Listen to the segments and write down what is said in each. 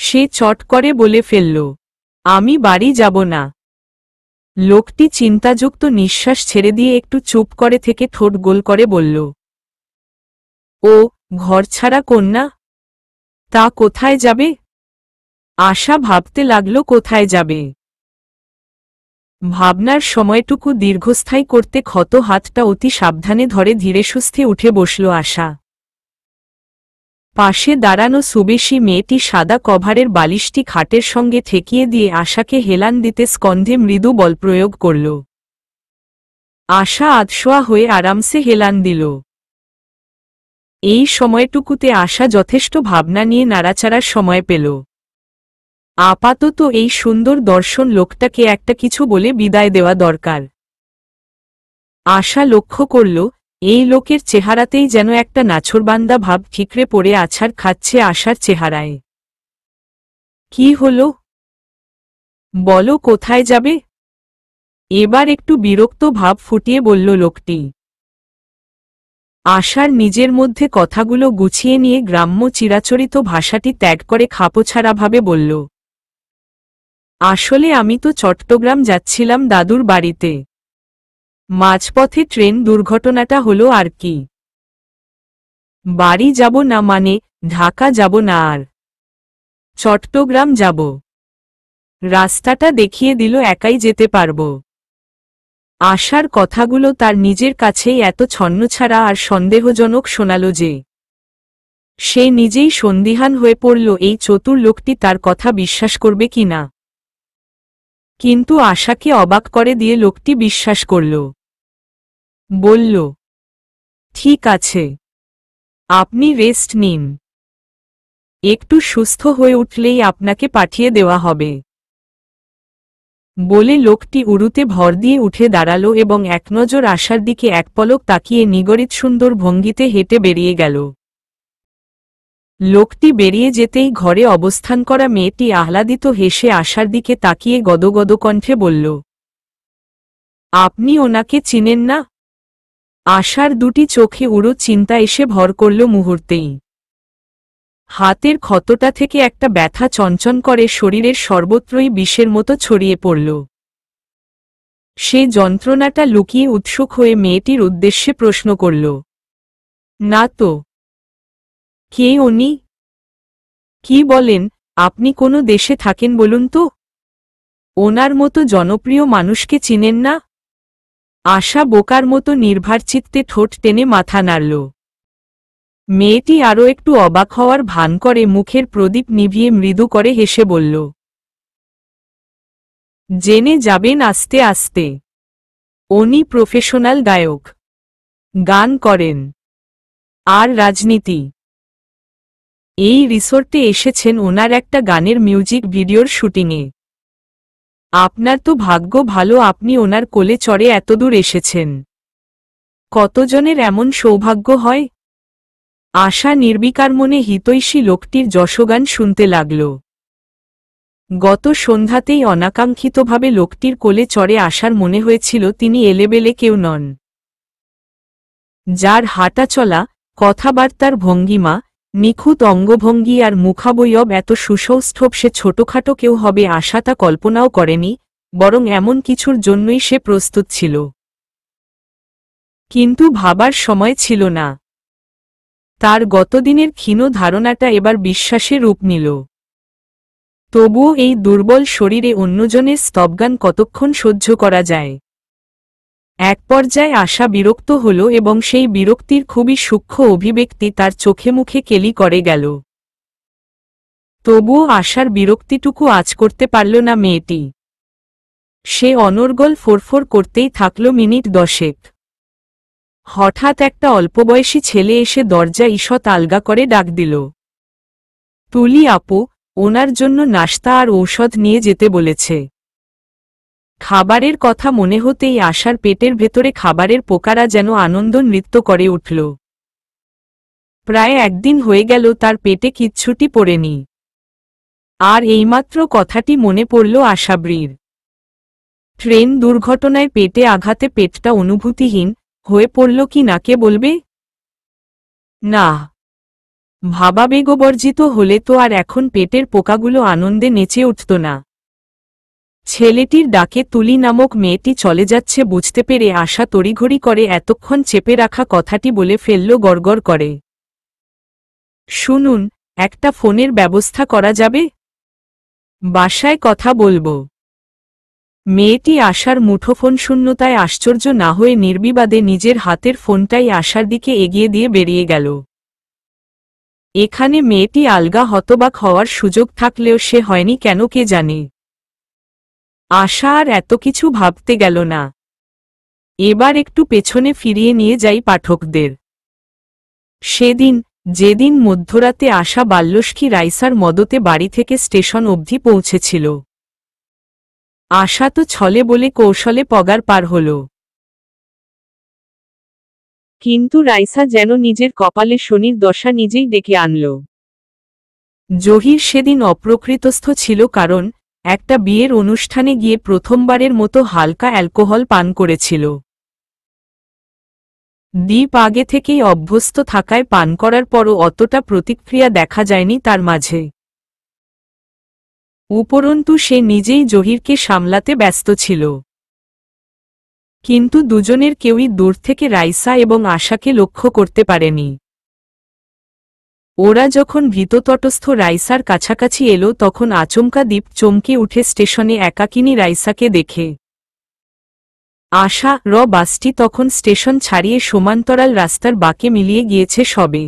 সে চট করে বলে ফেলল, আমি বাড়ি যাব না। লোকটি চিন্তাযুক্ত নিঃশ্বাস ছেড়ে দিয়ে একটু চুপ করে থেকে ঠোঁট গোল করে বলল, ও ঘরছাড়া কন্যা, তা কোথায় যাবে? আশা ভাবতে লাগল কোথায় যাবে। ভাবনার সময়টুকু দীর্ঘস্থায়ী করতে ক্ষত হাতটা অতি সাবধানে ধরে ধীরেসুস্থে উঠে বসল আশা। পাশে দাঁড়ানো সুবেশী মেয়েটি সাদা কভারের বালিশটি খাটের সঙ্গে ঠেকিয়ে দিয়ে আশাকে হেলান দিতে স্কন্ধে মৃদু বলপ্রয়োগ করল। আশা আধশোয়া হয়ে আরামসে হেলান দিল। এই সময়টুকুতে আশা যথেষ্ট ভাবনা নিয়ে নাড়াচাড়ার সময় পেল। আপাতত এই সুন্দর দর্শন লোকটাকে একটা কিছু বলে বিদায় দেওয়া দরকার। আশা লক্ষ্য করল, এই লোকের চেহারাতেই যেন একটা নাছোড়বান্দা ভাব ঠিকরে পড়ে আছাড় খাচ্ছে আশার চেহারায়। কি হলো? বলো কোথায় যাবে? এবার একটু বিরক্ত ভাব ফুটিয়ে বলল লোকটি। আশার নিজের মধ্যে কথাগুলো গুছিয়ে নিয়ে গ্রাম্য চিরাচরিত ভাষাটি ত্যাগ করে খাপোছাড়াভাবে বলল, আসলে আমি তো চট্টগ্রাম যাচ্ছিলাম দাদুর বাড়িতে। মাঝপথে ট্রেন দুর্ঘটনাটা হলো আর কি। বাড়ি যাব না মানে ঢাকা যাব না, আর চট্টগ্রাম যাব। রাস্তাটা দেখিয়ে দিল, একাই যেতে পারব। আশার কথাগুলো তার নিজের কাছেই এত ছন্নছাড়া আর সন্দেহজনক শোনাল যে সে নিজেই সন্দিহান হয়ে পড়ল এই চতুর লোকটি তার কথা বিশ্বাস করবে কিনা। কিন্তু আশাকে অবাক করে দিয়ে লোকটি বিশ্বাস করল। বলল, ঠিক আছে, আপনি রেস্ট নিন। একটু সুস্থ হয়ে উঠলেই আপনাকে পাঠিয়ে দেওয়া হবে। বলে লোকটি উরুতে ভর দিয়ে উঠে দাঁড়াল এবং একনজর আশার দিকে এক পলক তাকিয়ে নিগড়িত সুন্দর ভঙ্গিতে হেঁটে বেরিয়ে গেল। লোকটি বেরিয়ে যেতেই ঘরে অবস্থান করা মেয়েটি আহ্লাদিত হেসে আশার দিকে তাকিয়ে গদগদ কণ্ঠে বলল, আপনি ওনাকে চিনেন না? আশার দুটি চোখে উড়ো চিন্তা এসে ভর করল মুহূর্তেই। হাতের ক্ষতটা থেকে একটা ব্যথা চঞ্চন করে শরীরের সর্বত্রই বিষের মতো ছড়িয়ে পড়ল। সে যন্ত্রণাটা লুকিয়ে উৎসুক হয়ে মেয়েটির উদ্দেশ্যে প্রশ্ন করল, না তো। কে উনি? কি বলেন, আপনি কোনো দেশে থাকেন বলুন তো? ওনার মতো জনপ্রিয় মানুষকে চিনেন না? আশা বোকার মতো নির্ভারচিত্তে ঠোঁট টেনে মাথা নাড়ল। মেয়েটি আরও একটু অবাক হওয়ার ভান করে মুখের প্রদীপ নিভিয়ে মৃদু করে হেসে বলল, জেনে যাবেন আস্তে আস্তে। উনি প্রফেশনাল গায়ক, গান করেন, আর রাজনীতি। এই রিসোর্টে এসেছেন ওনার একটা গানের মিউজিক ভিডিওর শুটিংয়ে। আপনার তো ভাগ্য ভালো, আপনি ওনার কোলে চড়ে এতদূর এসেছেন। কতজনের এমন সৌভাগ্য হয়? আশা নির্বিকার মনে হিতৈষী লোকটির যশগান শুনতে লাগল। গত সন্ধ্যাতেই অনাকাঙ্ক্ষিতভাবে লোকটির কোলে চড়ে আসার মনে হয়েছিল তিনি এলেবেলে কেউ নন। যার হাঁটা চলা, কথাবার্তার ভঙ্গিমা, নিখুঁত অঙ্গভঙ্গি আর মুখাবয়ব এত সুসৌষ্ঠব সে ছোটখাটো কেউ হবে আশা তা কল্পনাও করেনি, বরং এমন কিছুর জন্যই সে প্রস্তুত ছিল। কিন্তু ভাবার সময় ছিল না। তার গতদিনের ক্ষীণ ধারণাটা এবার বিশ্বাসে রূপ নিল। তবুও এই দুর্বল শরীরে অন্যজনের স্তবগান কতক্ষণ সহ্য করা যায়? এক পর্যায়ে আশা বিরক্ত হল এবং সেই বিরক্তির খুবই সূক্ষ্ম অভিব্যক্তি তার চোখে মুখে কেলি করে গেল। তবুও আশার বিরক্তিটুকু আঁচ করতে পারল না মেয়েটি। সে অনর্গল ফোরফোর করতেই থাকল মিনিট 10। হঠাৎ একটা অল্পবয়সী ছেলে এসে দরজা ঈষৎ আলগা করে ডাক দিল, তুলি আপু, ওনার জন্য নাশতা আর ঔষধ নিয়ে যেতে বলেছে। খাবারের কথা মনে হতেই আশার পেটের ভেতরে খাবারের পোকারা যেন আনন্দ নৃত্য করে উঠল। প্রায় একদিন হয়ে গেল তার পেটে কিচ্ছুটি পড়েনি। আর এইমাত্র কথাটি মনে পড়ল আশাবৃর। ট্রেন দুর্ঘটনায় পেটে আঘাতে পেটটা অনুভূতিহীন হয়ে পড়ল কি না কে বলবে? না, ভাবাবেগবর্জিত হলে তো আর এখন পেটের পোকাগুলো আনন্দে নেচে উঠত না। ছেলেটির ডাকে তুলি নামক মেয়েটি চলে যাচ্ছে বুঝতে পেরে আশা তড়িঘড়ি করে এতক্ষণ চেপে রাখা কথাটি বলে ফেলল গড়গড় করে, শুনুন, একটা ফোনের ব্যবস্থা করা যাবে? বাসায় কথা বলবো। মেয়েটি আশার মুঠোফোন শূন্যতায় আশ্চর্য না হয়ে নির্বিবাদে নিজের হাতের ফোনটাই আশার দিকে এগিয়ে দিয়ে বেরিয়ে গেল। এখানে মেয়েটি আলগা হতবাক হওয়ার সুযোগ থাকলেও সে হয়নি কেন কে জানে। আশা আর এত কিছু ভাবতে গেল না। এবার একটু পেছনে ফিরিয়ে নিয়ে যাই পাঠকদের। সেদিন, যেদিন মধ্যরাতে আশা বাল্যস্কি রাইসার মদতে বাড়ি থেকে স্টেশন অবধি পৌঁছেছিল। আশা তো ছলে বলে কৌশলে পগার পার হল। কিন্তু রাইসা যেন নিজের কপালে শনির দশা নিজেই ডেকে আনল। জহির সেদিন অপ্রকৃতস্থ ছিল কারণ একটা বিয়ের অনুষ্ঠানে গিয়ে প্রথমবারের মতো হালকা অ্যালকোহল পান করেছিল। দীপ আগে থেকেই অভ্যস্ত থাকায় পান করার পরও অতটা প্রতিক্রিয়া দেখা যায়নি তার মাঝে। উপরন্তু সে নিজেই জহিরকে সামলাতে ব্যস্ত ছিল। কিন্তু দুজনের কেউই দূর থেকে রাইসা এবং আশাকে লক্ষ্য করতে পারেনি। ওরা যখন ভীততটস্থ রাইসার কাছাকাছি এলো তখন আচমকা দীপ চমকে উঠে স্টেশনে একাকিনী রাইসাকে দেখে। আশা বাসটি তখন স্টেশন ছাড়িয়ে সমান্তরাল রাস্তার বাঁকে মিলিয়ে গিয়েছে সবে।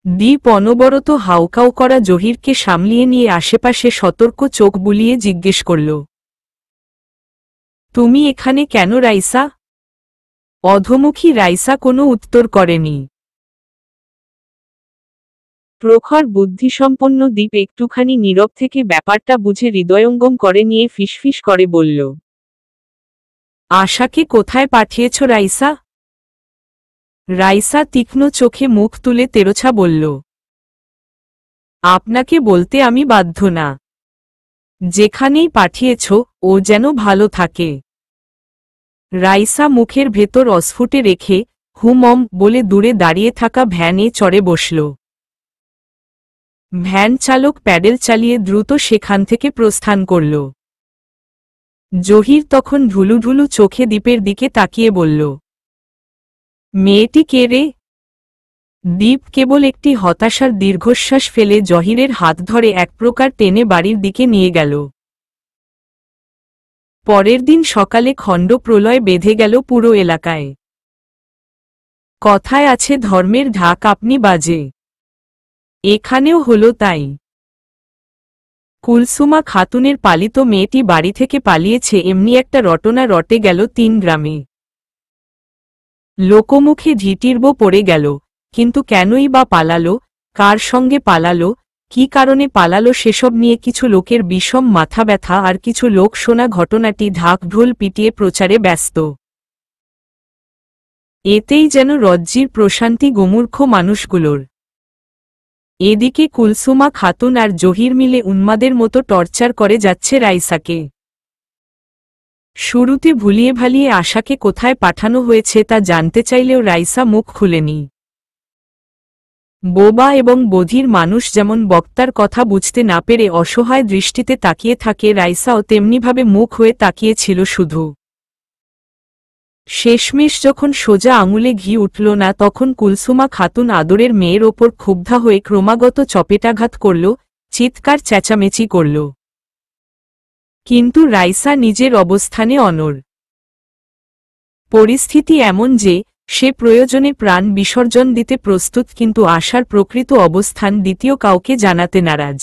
দীপ অনবরত হাউকাউ করা জহিরকে সামলিয়ে নিয়ে আশেপাশে সতর্ক চোখ বুলিয়ে জিজ্ঞেস করল, তুমি এখানে কেন রাইসা? অধমুখী রাইসা কোনো উত্তর করেনি। প্রখর বুদ্ধিসম্পন্ন দীপ একটুখানি নীরব থেকে ব্যাপারটা বুঝে হৃদয়ঙ্গম করে নিয়ে ফিসফিস করে বলল, আশাকে কোথায় পাঠিয়েছ রাইসা? রাইসা তীক্ষ্ণ চোখে মুখ তুলে তেরোছা বলল, আপনাকে বলতে আমি বাধ্য না। যেখানেই পাঠিয়েছ ও যেন ভালো থাকে। রাইসা মুখের ভেতর অস্ফুটে রেখে হুমম বলে দূরে দাঁড়িয়ে থাকা ভ্যানে চড়ে বসল। ভ্যান চালক প্যাডেল চালিয়ে দ্রুত সেখান থেকে প্রস্থান করল। জহির তখন ঢুলু ঢুলু চোখে দীপের দিকে তাকিয়ে বলল, মেয়েটি কে রে? দীপ কেবল একটি হতাশার দীর্ঘশ্বাস ফেলে জহিরের হাত ধরে এক প্রকার টেনে বাড়ির দিকে নিয়ে গেল। পরের দিন সকালে খণ্ড প্রলয় বেঁধে গেল পুরো এলাকায়। কথায় আছে ধর্মের ঢাক আপনি বাজে। এখানেও হলো তাই। কুলসুমা খাতুনের পালিত মেয়েটি বাড়ি থেকে পালিয়েছে এমনি একটা রটনা রটে গেল 3 গ্রামে। লোকমুখে ঢিটির্ব পড়ে গেল, কিন্তু কেনই বা পালালো, কার সঙ্গে পালালো, কি কারণে পালালো সেসব নিয়ে কিছু লোকের বিষম মাথা ব্যথা আর কিছু লোক শোনা ঘটনাটি ঢাক ঢোল পিটিয়ে প্রচারে ব্যস্ত। এতেই যেন রজ্জির প্রশান্তি গোমূর্খ মানুষগুলোর। এদিকে কুলসুমা খাতুন আর জহির মিলে উন্মাদের মতো টর্চার করে যাচ্ছে রাইসাকে। শুরুতে ভুলিয়ে ভালিয়ে আশাকে কোথায় পাঠানো হয়েছে তা জানতে চাইলেও রাইসা মুখ খুলেনি। বোবা এবং বধির মানুষ যেমন বক্তার কথা বুঝতে না পেরে অসহায় দৃষ্টিতে তাকিয়ে থাকে, রাইসাও তেমনিভাবে মুখ হয়ে তাকিয়েছিল শুধু। শেষমেশ যখন সোজা আঙুলে ঘি উঠল না তখন কুলসুমা খাতুন আদরের মেয়ের ওপর ক্ষুব্ধা হয়ে ক্রমাগত চপেটাঘাত করল, চিৎকার চেঁচামেচি করল। কিন্তু রাইসা নিজের অবস্থানে অনড়। পরিস্থিতি এমন যে সে প্রয়োজনে প্রাণ বিসর্জন দিতে প্রস্তুত, কিন্তু আশার প্রকৃত অবস্থান দ্বিতীয় কাউকে জানাতে নারাজ।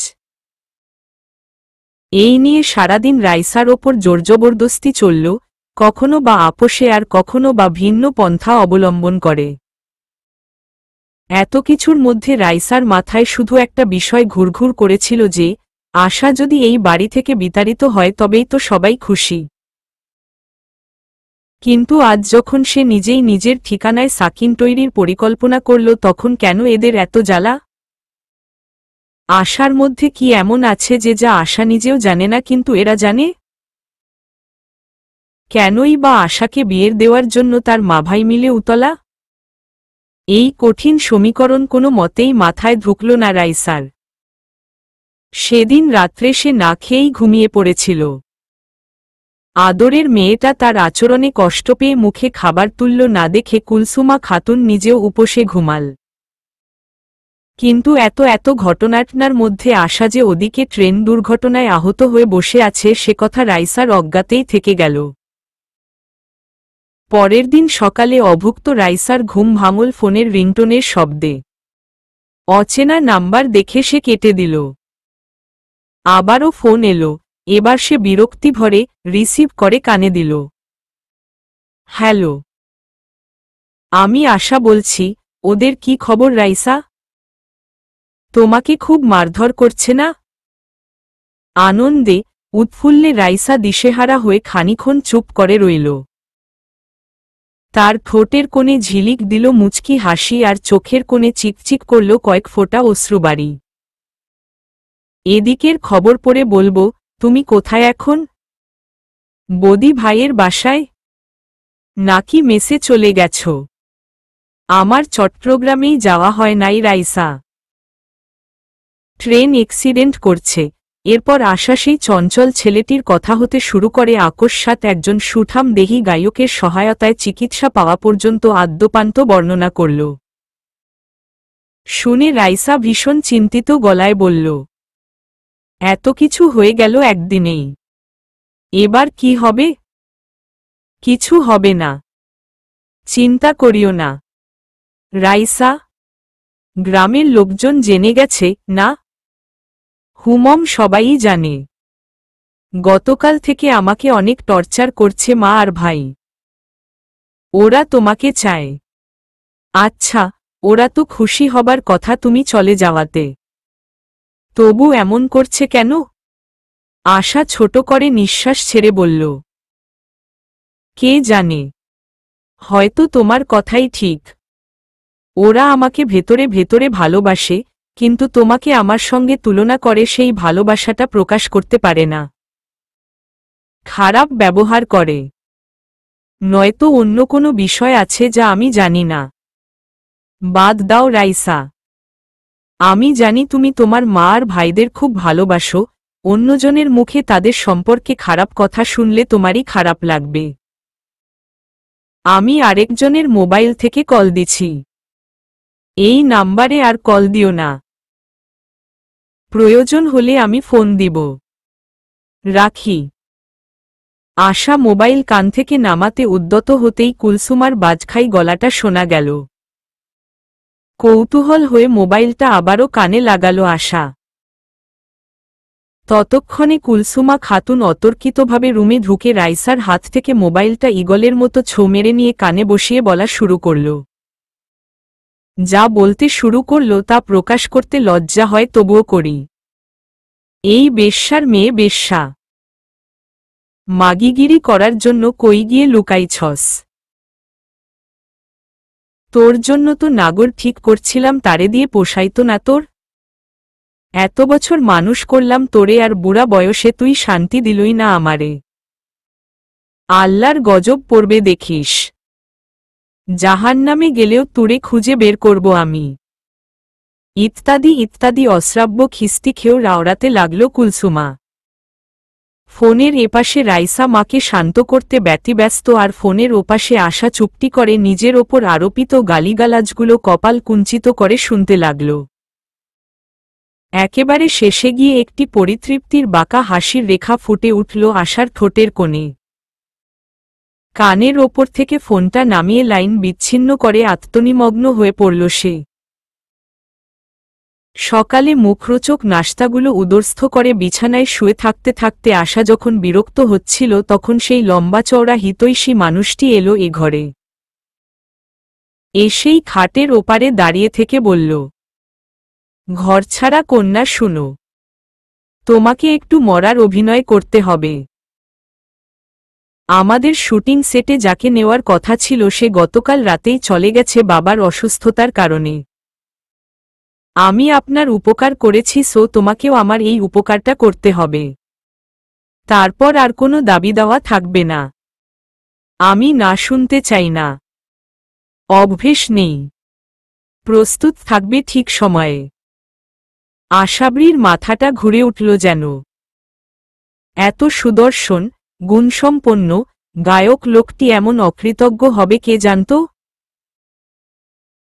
এই নিয়ে সারাদিন রাইসার ওপর জোরজবরদস্তি চলল, কখনো বা আপোষে আর কখনো বা ভিন্ন পন্থা অবলম্বন করে। এত কিছুর মধ্যে রাইসার মাথায় শুধু একটা বিষয় ঘুরঘুর করেছিল যে আশা যদি এই বাড়ি থেকে বিতাড়িত হয় তবেই তো সবাই খুশি। কিন্তু আজ যখন সে নিজেই নিজের ঠিকানায় সাকিন তৈরির পরিকল্পনা করল তখন কেন এদের এত জ্বালা? আশার মধ্যে কি এমন আছে যে যা আশা নিজেও জানে না কিন্তু এরা জানে? কেনই বা আশাকে বিয়ের দেওয়ার জন্য তার মা ভাই মিলে উতলা? এই কঠিন সমীকরণ কোনো মতেই মাথায় ঢুকল না রাইসার। সেদিন রাত্রে সে না খেয়েই ঘুমিয়ে পড়েছিল। আদরের মেয়েটা তার আচরণে কষ্ট পেয়ে মুখে খাবার তুলল না দেখে কুলসুমা খাতুন নিজেও উপসে ঘুমাল। কিন্তু এত ঘটনাটার মধ্যে আশা যে ওদিকে ট্রেন দুর্ঘটনায় আহত হয়ে বসে আছে সে কথা রাইসার অজ্ঞাতেই থেকে গেল। পরের দিন সকালে অভুক্ত রাইসার ঘুম ভাঙল ফোনের রিংটোনের শব্দে। অচেনা নাম্বার দেখে সে কেটে দিল। আবারও ফোন এলো, এবার সে বিরক্তি ভরে রিসিভ করে কানে দিল। হ্যালো, আমি আশা বলছি। ওদের কি খবর রাইসা? তোমাকে খুব মারধর করছে না? আনন্দে উৎফুল্লে রাইসা দিশেহারা হয়ে খানিক্ষণ চুপ করে রইল। তার ঠোঁটের কোণে ঝিলিক দিল মুচকি হাসি আর চোখের কোণে চিকচিক করল কয়েক ফোঁটা অশ্রুবাড়ি। এদিকের খবর পড়ে বলবো, তুমি কোথায় এখন? বদি ভাইয়ের বাসায়? নাকি মেসে চলে গেছ? আমার চট্টগ্রামেই যাওয়া হয় নাই রাইসা। ট্রেন অ্যাক্সিডেন্ট করছে। এরপর আশা সেই চঞ্চল ছেলেটির কথা হতে শুরু করে আকস্মাৎ একজন সুঠাম দেহী গায়কের সহায়তায় চিকিৎসা পাওয়া পর্যন্ত আদ্যোপান্ত বর্ণনা করল। শুনে রাইসা ভীষণ চিন্তিত গলায় বলল, এত কিছু হয়ে গেল একদিনেই। এবার কি হবে? কিছু হবে না, চিন্তা করিও না। রাইসা, গ্রামের লোকজন জেনে গেছে না? হুমম সবাই জানে। গতকাল থেকে আমাকে অনেক টর্চার করছে মা আর ভাই। ওরা তোমাকে চায়। আচ্ছা, ওরা তো খুশি হবার কথা তুমি চলে যাওয়াতে। তবু এমন করছে কেন? আশা ছোট করে নিঃশ্বাস ছেড়ে বলল, কে জানে, হয়তো তোমার কথাই ঠিক। ওরা আমাকে ভেতরে ভেতরে ভালোবাসে, কিন্তু তোমাকে আমার সঙ্গে তুলনা করে সেই ভালোবাসাটা প্রকাশ করতে পারে না। খারাপ ব্যবহার করে। নয়তো অন্য কোনো বিষয় আছে যা আমি জানি না। বাদ দাও রাইসা। আমি জানি তুমি তোমার মা আর ভাইদের খুব ভালোবাসো। অন্যজনের মুখে তাদের সম্পর্কে খারাপ কথা শুনলে তোমারই খারাপ লাগবে। আমি আরেকজনের মোবাইল থেকে কল দিছি। এই নাম্বারে আর কল দিও না। প্রয়োজন হলে আমি ফোন দিব। রাখি। আশা মোবাইল কান থেকে নামাতে উদ্যত হতেই কুলসুমার বাজখাই গলাটা শোনা গেল। কৌতূহল হয়ে মোবাইলটা আবারও কানে লাগালো আশা। ততক্ষণে কুলসুমা খাতুন অতর্কিতভাবে রুমে ঢুকে রাইসার হাত থেকে মোবাইলটা ঈগলের মতো ছো মেরে নিয়ে কানে বসিয়ে বলা শুরু করল। যা বলতে শুরু করল তা প্রকাশ করতে লজ্জা হয় তবুও করি। এই বেশ্যার মেয়ে বেশ্যা। মাগিগিরি করার জন্য কই গিয়ে লুকাইছস? তোর জন্য তো নাগর ঠিক করছিলাম, তারে দিয়ে পোষাইতো না তোর? এত বছর মানুষ করলাম তোরে, আর বুড়া বয়সে তুই শান্তি দিলই না আমারে। আল্লাহর গজব পড়বে দেখিস। জাহান্নামে গেলেও তুরে খুঁজে বের করব আমি। ইত্যাদি ইত্যাদি অশ্রাব্য খিস্তি খেয়েও রাওড়াতে লাগল কুলসুমা। ফোনের এপাশে রাইসা মাকে শান্ত করতে ব্যতিব্যস্ত, আর ফোনের ওপাশে আশা চুপটি করে নিজের ওপর আরোপিত গালিগালাজগুলো কপাল কুঞ্চিত করে শুনতে লাগল। একেবারে শেষে গিয়ে একটি পরিতৃপ্তির বাঁকা হাসির রেখা ফুটে উঠল আশার ঠোঁটের কোণে। কানের ওপর থেকে ফোনটা নামিয়ে লাইন বিচ্ছিন্ন করে আত্মনিমগ্ন হয়ে পড়ল সে। সকালে মুখরোচক নাশতাগুলো উদরস্থ করে বিছানায় শুয়ে থাকতে থাকতে আশা যখন বিরক্ত হচ্ছিল তখন সেই লম্বা চওড়া হিতৈষী মানুষটি এলো এ ঘরে। এসেই খাটের ওপারে দাঁড়িয়ে থেকে বলল, ঘরছাড়া কন্যা শুনো, তোমাকে একটু মরার অভিনয় করতে হবে। আমাদের শুটিং সেটে যাকে নেওয়ার কথা ছিল সে গতকাল রাতেই চলে গেছে বাবার অসুস্থতার কারণে। আমি আপনার উপকার করেছি, সো তোমাকেও আমার এই উপকারটা করতে হবে। তারপর আর কোনো দাবি দেওয়া থাকবে না। আমি না শুনতে চাই না। অভ্যেস নেই। প্রস্তুত থাকবে ঠিক সময়ে। আশাবরীর মাথাটা ঘুরে উঠল যেন। এত সুদর্শন, গুণসম্পন্ন, গায়ক লোকটি এমন অকৃতজ্ঞ হবে কে জানত?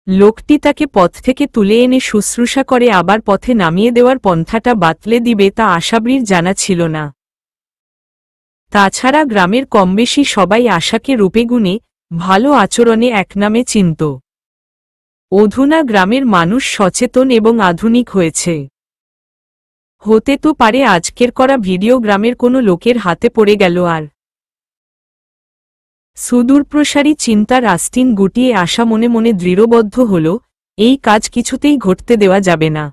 লোকটি তাকে পথ থেকে তুলে এনে শুশ্রূষা করে আবার পথে নামিয়ে দেওয়ার পন্থাটা বাতলে দিবে তা আশাবরীর জানা ছিল না। তাছাড়া গ্রামের কমবেশি সবাই আশাকে রূপেগুণে, ভালো আচরণে একনামে চিনত। অধুনা গ্রামের মানুষ সচেতন এবং আধুনিক হয়েছে। হতে তো পারে আজকের করা ভিডিও গ্রামের কোনো লোকের হাতে পড়ে গেল আর। সুদূরপ্রসারী চিন্তার আস্তিন গুটিয়ে আশা মনে মনে দৃঢ়বদ্ধ হল, এই কাজ কিছুতেই ঘটতে দেওয়া যাবে না।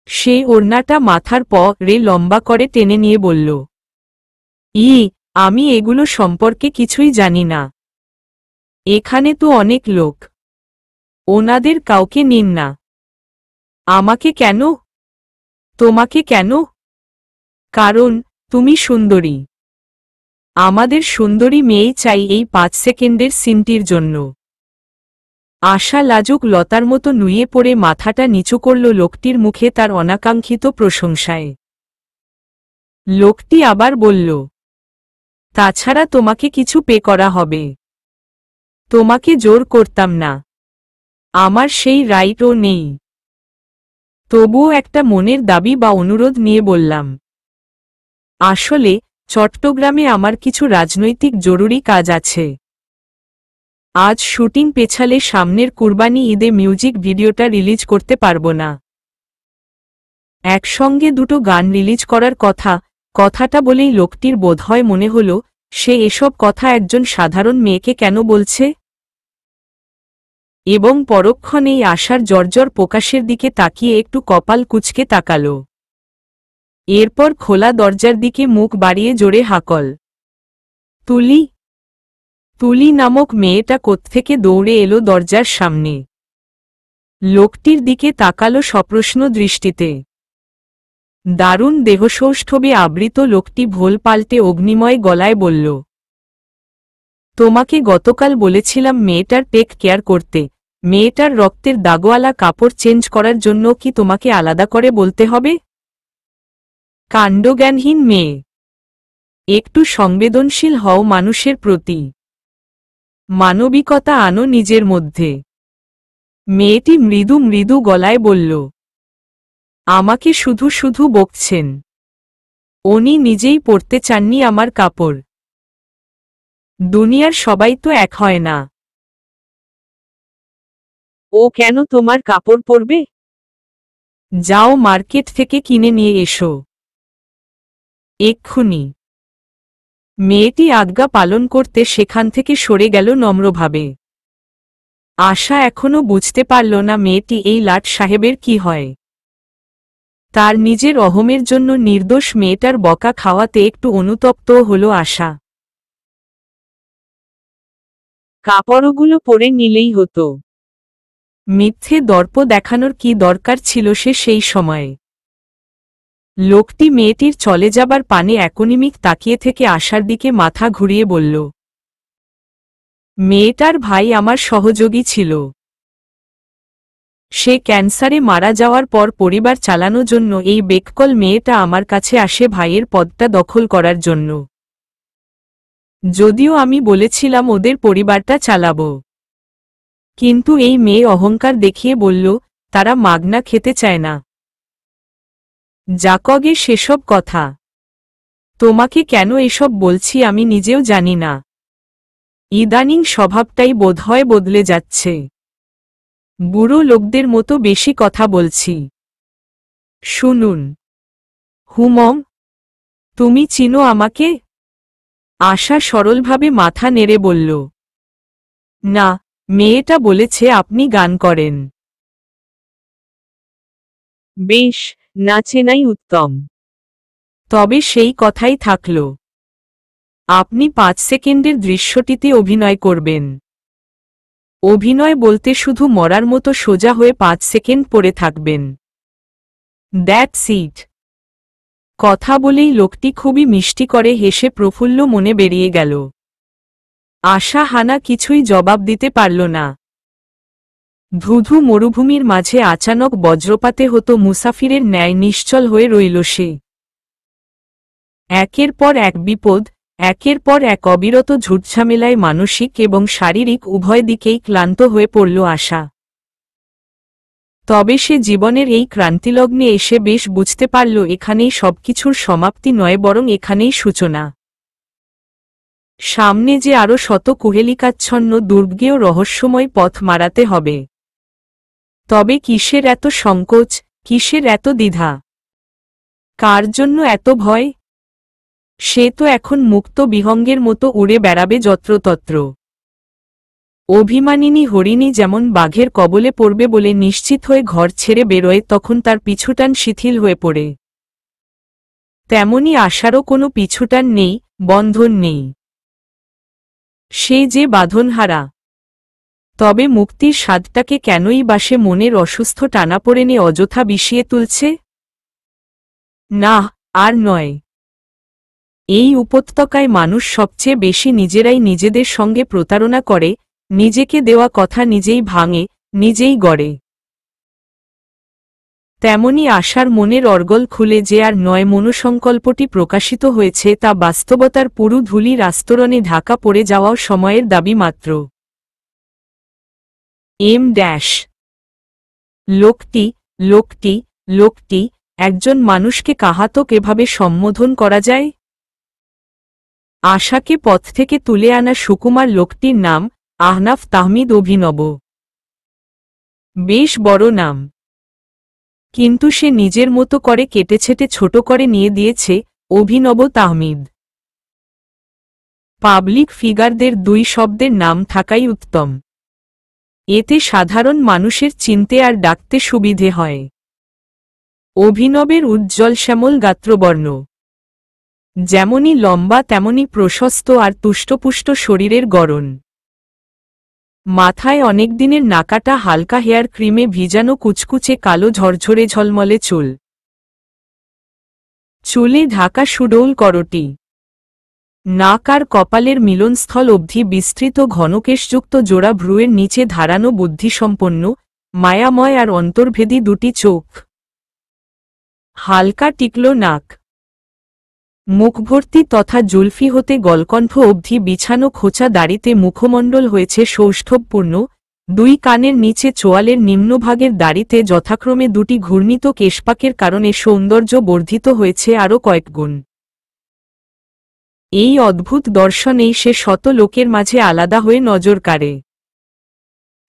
সে ওড়নাটা মাথার পরে লম্বা করে টেনে নিয়ে বলল, আমি এগুলো সম্পর্কে কিছুই জানি না। এখানে তো অনেক লোক, ওনাদের কাউকে নিন না। আমাকে কেন? তোমাকে কেন? কারণ তুমি সুন্দরী। আমাদের সুন্দরী মেয়েই চাই এই 5 সেকেন্ডের সিনটির জন্য। আশা লাজুক লতার মতো নুয়ে পড়ে মাথাটা নিচু করল লোকটির মুখে তার অনাকাঙ্ক্ষিত প্রশংসায়। লোকটি আবার বলল, তাছাড়া তোমাকে কিছু পে করা হবে। তোমাকে জোর করতাম না, আমার সেই রাইটও নেই। তবুও একটা মনের দাবি বা অনুরোধ নিয়ে বললাম। আসলে চট্টগ্রামে আমার কিছু রাজনৈতিক জরুরি কাজ আছে। আজ শুটিং পেছালে সামনের কুরবানি ঈদে মিউজিক ভিডিওটা রিলিজ করতে পারব না। একসঙ্গে দুটো গান রিলিজ করার কথাটা বলেই লোকটির বোধহয় মনে হল, সে এসব কথা একজন সাধারণ মেয়েকে কেন বলছে। এবং পরক্ষণেই আশার জর্জর প্রকাশের দিকে তাকিয়ে একটু কপাল কুঁচকে তাকাল। এরপর খোলা দরজার দিকে মুখ বাড়িয়ে জোরে হাকল। তুলি নামক মেয়েটা কোত্থেকে দৌড়ে এলো দরজার সামনে। লোকটির দিকে তাকালো সপ্রশ্ন দৃষ্টিতে। দারুণ দেহসৌষ্ঠবে আবৃত লোকটি ভোল পাল্টে অগ্নিময় গলায় বলল, তোমাকে গতকাল বলেছিলাম মেয়েটার টেক কেয়ার করতে। মেয়েটার রক্তের দাগওয়ালা কাপড় চেঞ্জ করার জন্য কি তোমাকে আলাদা করে বলতে হবে? কাণ্ডজ্ঞানহীন মেয়ে। একটু সংবেদনশীল হও মানুষের প্রতি। মানবিকতা আনো নিজের মধ্যে। মেয়েটি মৃদু মৃদু গলায় বলল, আমাকে শুধু শুধু বকছেন। উনি নিজেই পরতে চাননি আমার কাপড়। দুনিয়ার সবাই তো এক হয় না। ও কেন তোমার কাপড় পরবে? যাও মার্কেট থেকে কিনে নিয়ে এসো এক্ষুনি। মেয়েটি আজ্ঞা পালন করতে সেখান থেকে সরে গেল নম্রভাবে। আশা এখনো বুঝতে পারল না মেয়েটি এই লাট সাহেবের কি হয়। তার নিজের অহমের জন্য নির্দোষ মেয়েটার বকা খাওয়াতে একটু অনুতপ্ত হল আশা। কাপড়গুলো পরে নিলেই হতো। মিথ্যে দর্প দেখানোর কি দরকার ছিল সেই সময়ে? লোকটি মেয়েটির চলে যাবার পানে একনিমিক তাকিয়ে থেকে আশার দিকে মাথা ঘুরিয়ে বলল, মেয়েটার ভাই আমার সহযোগী ছিল। সে ক্যান্সারে মারা যাওয়ার পর পরিবার চালানোর জন্য এই বেককল মেয়েটা আমার কাছে আসে ভাইয়ের পদটা দখল করার জন্য। যদিও আমি বলেছিলাম ওদের পরিবারটা চালাবো, কিন্তু এই মেয়ে অহংকার দেখিয়ে বলল, তারা মাগনা খেতে চায় না। জাকগে সেসব কথা। তোমাকে কেন এসব বলছি আমি নিজেও জানি না। ইদানিং স্বভাবটাই বোধহয় বদলে যাচ্ছে। বুড়ো লোকদের মতো বেশি কথা বলছি। শুনুন হুমম, তুমি চিনো আমাকে? আশা সরলভাবে মাথা নেড়ে বলল, না। মেয়েটা বলেছে আপনি গান করেন। বেশ, না চেনাই উত্তম। তবে সেই কথাই থাকল, আপনি 5 সেকেন্ডের দৃশ্যটিতে অভিনয় করবেন। অভিনয় বলতে শুধু মরার মতো সোজা হয়ে 5 সেকেন্ড পড়ে থাকবেন। That's it. কথা বলেই লোকটি খুবই মিষ্টি করে হেসে প্রফুল্ল মনে বেরিয়ে গেল। আশা হানা কিছুই জবাব দিতে পারল না। ধুধু মরুভূমির মাঝে আচানক বজ্রপাতে হতো মুসাফিরের ন্যায় নিশ্চল হয়ে রইল সে। একের পর এক বিপদ, একের পর এক অবিরত ঝুটঝামেলায় মানসিক এবং শারীরিক উভয় দিকেই ক্লান্ত হয়ে পড়ল আশা। তবে সে জীবনের এই ক্রান্তিলগ্নে এসে বেশ বুঝতে পারল এখানেই সবকিছুর সমাপ্তি নয়, বরং এখানেই সূচনা। সামনে যে আরও শত কুহেলিকাচ্ছন্ন দুর্গেয় রহস্যময় পথ মারাতে হবে। তবে কিসের এত সংকোচ, কিসের এত দ্বিধা, কার জন্য এত ভয়? সে তো এখন মুক্ত বিহঙ্গের মতো উড়ে বেড়াবে যত্রতত্র। অভিমানিনী হরিণী যেমন বাঘের কবলে পড়বে বলে নিশ্চিত হয়ে ঘর ছেড়ে বেরোয়, তখন তার পিছুটান শিথিল হয়ে পড়ে। তেমনি আশারও কোনো পিছুটান নেই, বন্ধন নেই। সে যে বাঁধনহারা। তবে মুক্তির স্বাদটাকে কেনই বা সে মনের অসুস্থ টানাপোড়েনে অযথা বিষিয়ে তুলছে? না, আর নয়। এই উপত্যকায় মানুষ সবচেয়ে বেশি নিজেরাই নিজেদের সঙ্গে প্রতারণা করে, নিজেকে দেওয়া কথা নিজেই ভাঙে, নিজেই গড়ে। তেমনি আশার মনের অর্গল খুলে যে আর নয় মনোসংকল্পটি প্রকাশিত হয়েছে তা বাস্তবতার পুরু ধূলির আস্তরণে ঢাকা পড়ে যাওয়াও সময়ের দাবি মাত্র। লোকটি, লোকটি, লোকটি, একজন মানুষকে কাহাতক এভাবে সম্বোধন করা যায়? আশাকে পথ থেকে তুলে আনা সুকুমার লোকটির নাম আহনাফ তাহমিদ অভিনব। বেশ বড় নাম, কিন্তু সে নিজের মতো করে কেটেছেটে ছোট করে নিয়ে দিয়েছে অভিনব তাহমিদ। পাবলিক ফিগারদের দুই শব্দের নাম থাকাই উত্তম। এতে সাধারণ মানুষের চিনতে আর ডাকতে সুবিধে হয়। অভিনবের উজ্জ্বল শ্যামল গাত্রবর্ণ, যেমনই লম্বা তেমনি প্রশস্ত আর তুষ্টপুষ্ট শরীরের গড়ন। মাথায় অনেকদিনের নাকাটা হালকা হেয়ার ক্রিমে ভিজানো কুচকুচে কালো ঝরঝরে ঝলমলে চুল, চুলে ঢাকা সুডৌল করটি। নাক আর কপালের মিলনস্থল অবধি বিস্তৃত ঘনকেশযুক্ত জোড়া ভ্রুয়ের নিচে ধারানো বুদ্ধিসম্পন্ন, মায়াময় আর অন্তর্ভেদী দুটি চোখ। হালকা টিকলো নাক, মুখভর্তি তথা জুলফি হতে গলকণ্ঠ অবধি বিছানো খোঁচা দাড়িতে মুখমণ্ডল হয়েছে সৌষ্ঠবপূর্ণ। দুই কানের নিচে চোয়ালের নিম্নভাগের দাড়িতে যথাক্রমে দুটি ঘূর্ণিত কেশপাকের কারণে সৌন্দর্য বর্ধিত হয়েছে আরও কয়েকগুণ। এই অদ্ভুত দর্শনেই সে শত লোকের মাঝে আলাদা হয়ে নজর কাড়ে।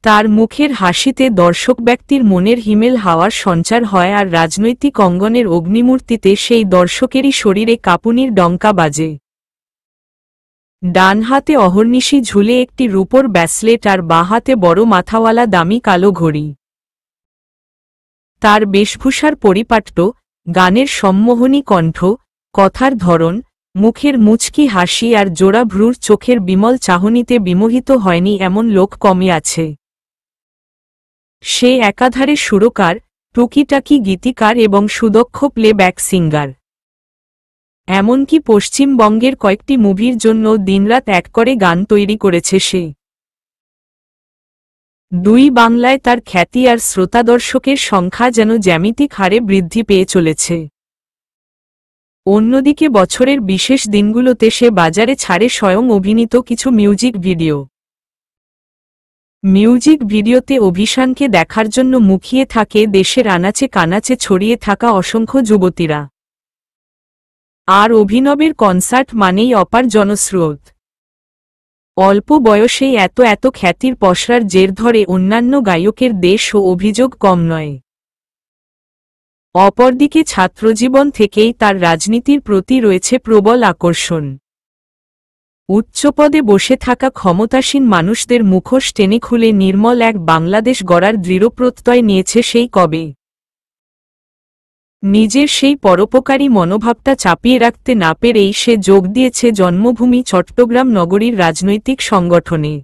তার মুখের হাসিতে দর্শক ব্যক্তির মনের হিমেল হাওয়ার সঞ্চার হয়, আর রাজনৈতিক অঙ্গনের অগ্নিমূর্তিতে সেই দর্শকেরই শরীরে কাঁপুনির ডঙ্কা বাজে। ডান হাতে অহর্নিশি ঝুলে একটি রূপোর ব্যাসলেট আর বাঁ হাতে বড় মাথাওয়ালা দামি কালো ঘড়ি। তার বেশভূষার পরিপাট্য, গানের সম্মোহনী কণ্ঠ, কথার ধরন, মুখের মুচকি হাসি আর জোড়া ভ্রুর চোখের বিমল চাহনিতে বিমোহিত হয়নি এমন লোক কমই আছে। সে একাধারে সুরকার, টুকিটাকি গীতিকার এবং সুদক্ষ প্লেব্যাক সিঙ্গার। এমনকি পশ্চিমবঙ্গের কয়েকটি মুভির জন্য দিনরাত এক করে গান তৈরি করেছে সে। দুই বাংলায় তার খ্যাতি আর শ্রোতাদর্শকের সংখ্যা যেন জ্যামিতিক হারে বৃদ্ধি পেয়ে চলেছে। অন্যদিকে বছরের বিশেষ দিনগুলোতে সে বাজারে ছাড়ে স্বয়ং অভিনীত কিছু মিউজিক ভিডিও। মিউজিক ভিডিওতে অভিশানকে দেখার জন্য মুখিয়ে থাকে দেশের আনাচে কানাচে ছড়িয়ে থাকা অসংখ্য যুবতীরা। আর অভিনবের কনসার্ট মানেই অপার জনস্রোত। অল্প বয়সেই এত এত খ্যাতির পসরার জের ধরে অন্যান্য গায়কের দেশ ও অভিযোগ কম নয়। অপরদিকে ছাত্রজীবন থেকেই তার রাজনীতির প্রতি রয়েছে প্রবল আকর্ষণ। উচ্চপদে বসে থাকা ক্ষমতাসীন মানুষদের মুখোশ টেনে খুলে নির্মল এক বাংলাদেশ গড়ার দৃঢ়প্রত্যয় নিয়েছে সেই কবে। নিজের সেই পরোপকারী মনোভাবটা চাপিয়ে রাখতে না পেরেই সে যোগ দিয়েছে জন্মভূমি চট্টগ্রাম নগরীর রাজনৈতিক সংগঠনে।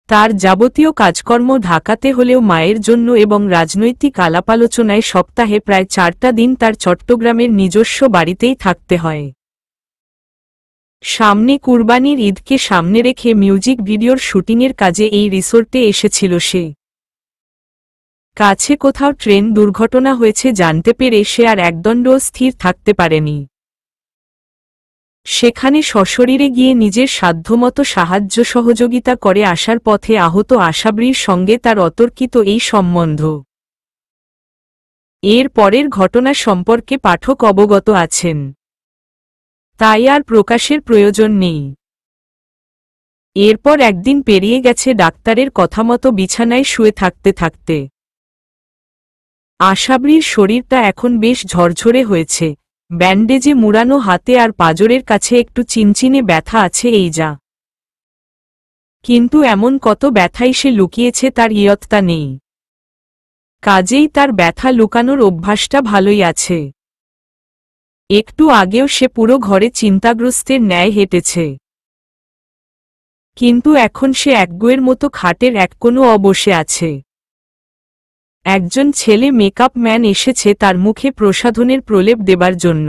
তার যাবতীয় কাজকর্ম ঢাকাতে হলেও মায়ের জন্য এবং রাজনৈতিক আলাপালোচনায় সপ্তাহে প্রায় 4টা দিন তার চট্টগ্রামের নিজস্ব বাড়িতেই থাকতে হয়। সামনে কুরবানির ঈদকে সামনে রেখে মিউজিক ভিডিওর শুটিংয়ের কাজে এই রিসোর্টে এসেছিল সে। কাছে কোথাও ট্রেন দুর্ঘটনা হয়েছে জানতে পেরে সে আর একদণ্ডও স্থির থাকতে পারেনি। সেখানে সশরীরে গিয়ে নিজের সাধ্যমতো সাহায্য সহযোগিতা করে আসার পথে আহত আশাবরীর সঙ্গে তার অতর্কিত এই সম্বন্ধ। এর পরের ঘটনা সম্পর্কে পাঠক অবগত আছেন, তাই আর প্রকাশের প্রয়োজন নেই। এরপর একদিন পেরিয়ে গেছে ডাক্তারের কথামতো বিছানায় শুয়ে থাকতে থাকতে। আশাবরীর শরীরটা এখন বেশ ঝরঝরে হয়েছে, ব্যান্ডেজে মুড়ানো হাতে আর পাঁজরের কাছে একটু চিনচিনে ব্যথা আছে এই যা। কিন্তু এমন কত ব্যথাই সে লুকিয়েছে তার ইয়ত্তা নেই। কাজেই তার ব্যথা লুকানোর অভ্যাসটা ভালোই আছে। একটু আগেও সে পুরো ঘরে চিন্তাগ্রস্তের ন্যায় হেঁটেছে, কিন্তু এখন সে একগুয়ের মতো খাটের এক কোণে বসে আছে। একজন ছেলে মেকআপ ম্যান এসেছে তার মুখে প্রসাধনের প্রলেপ দেবার জন্য।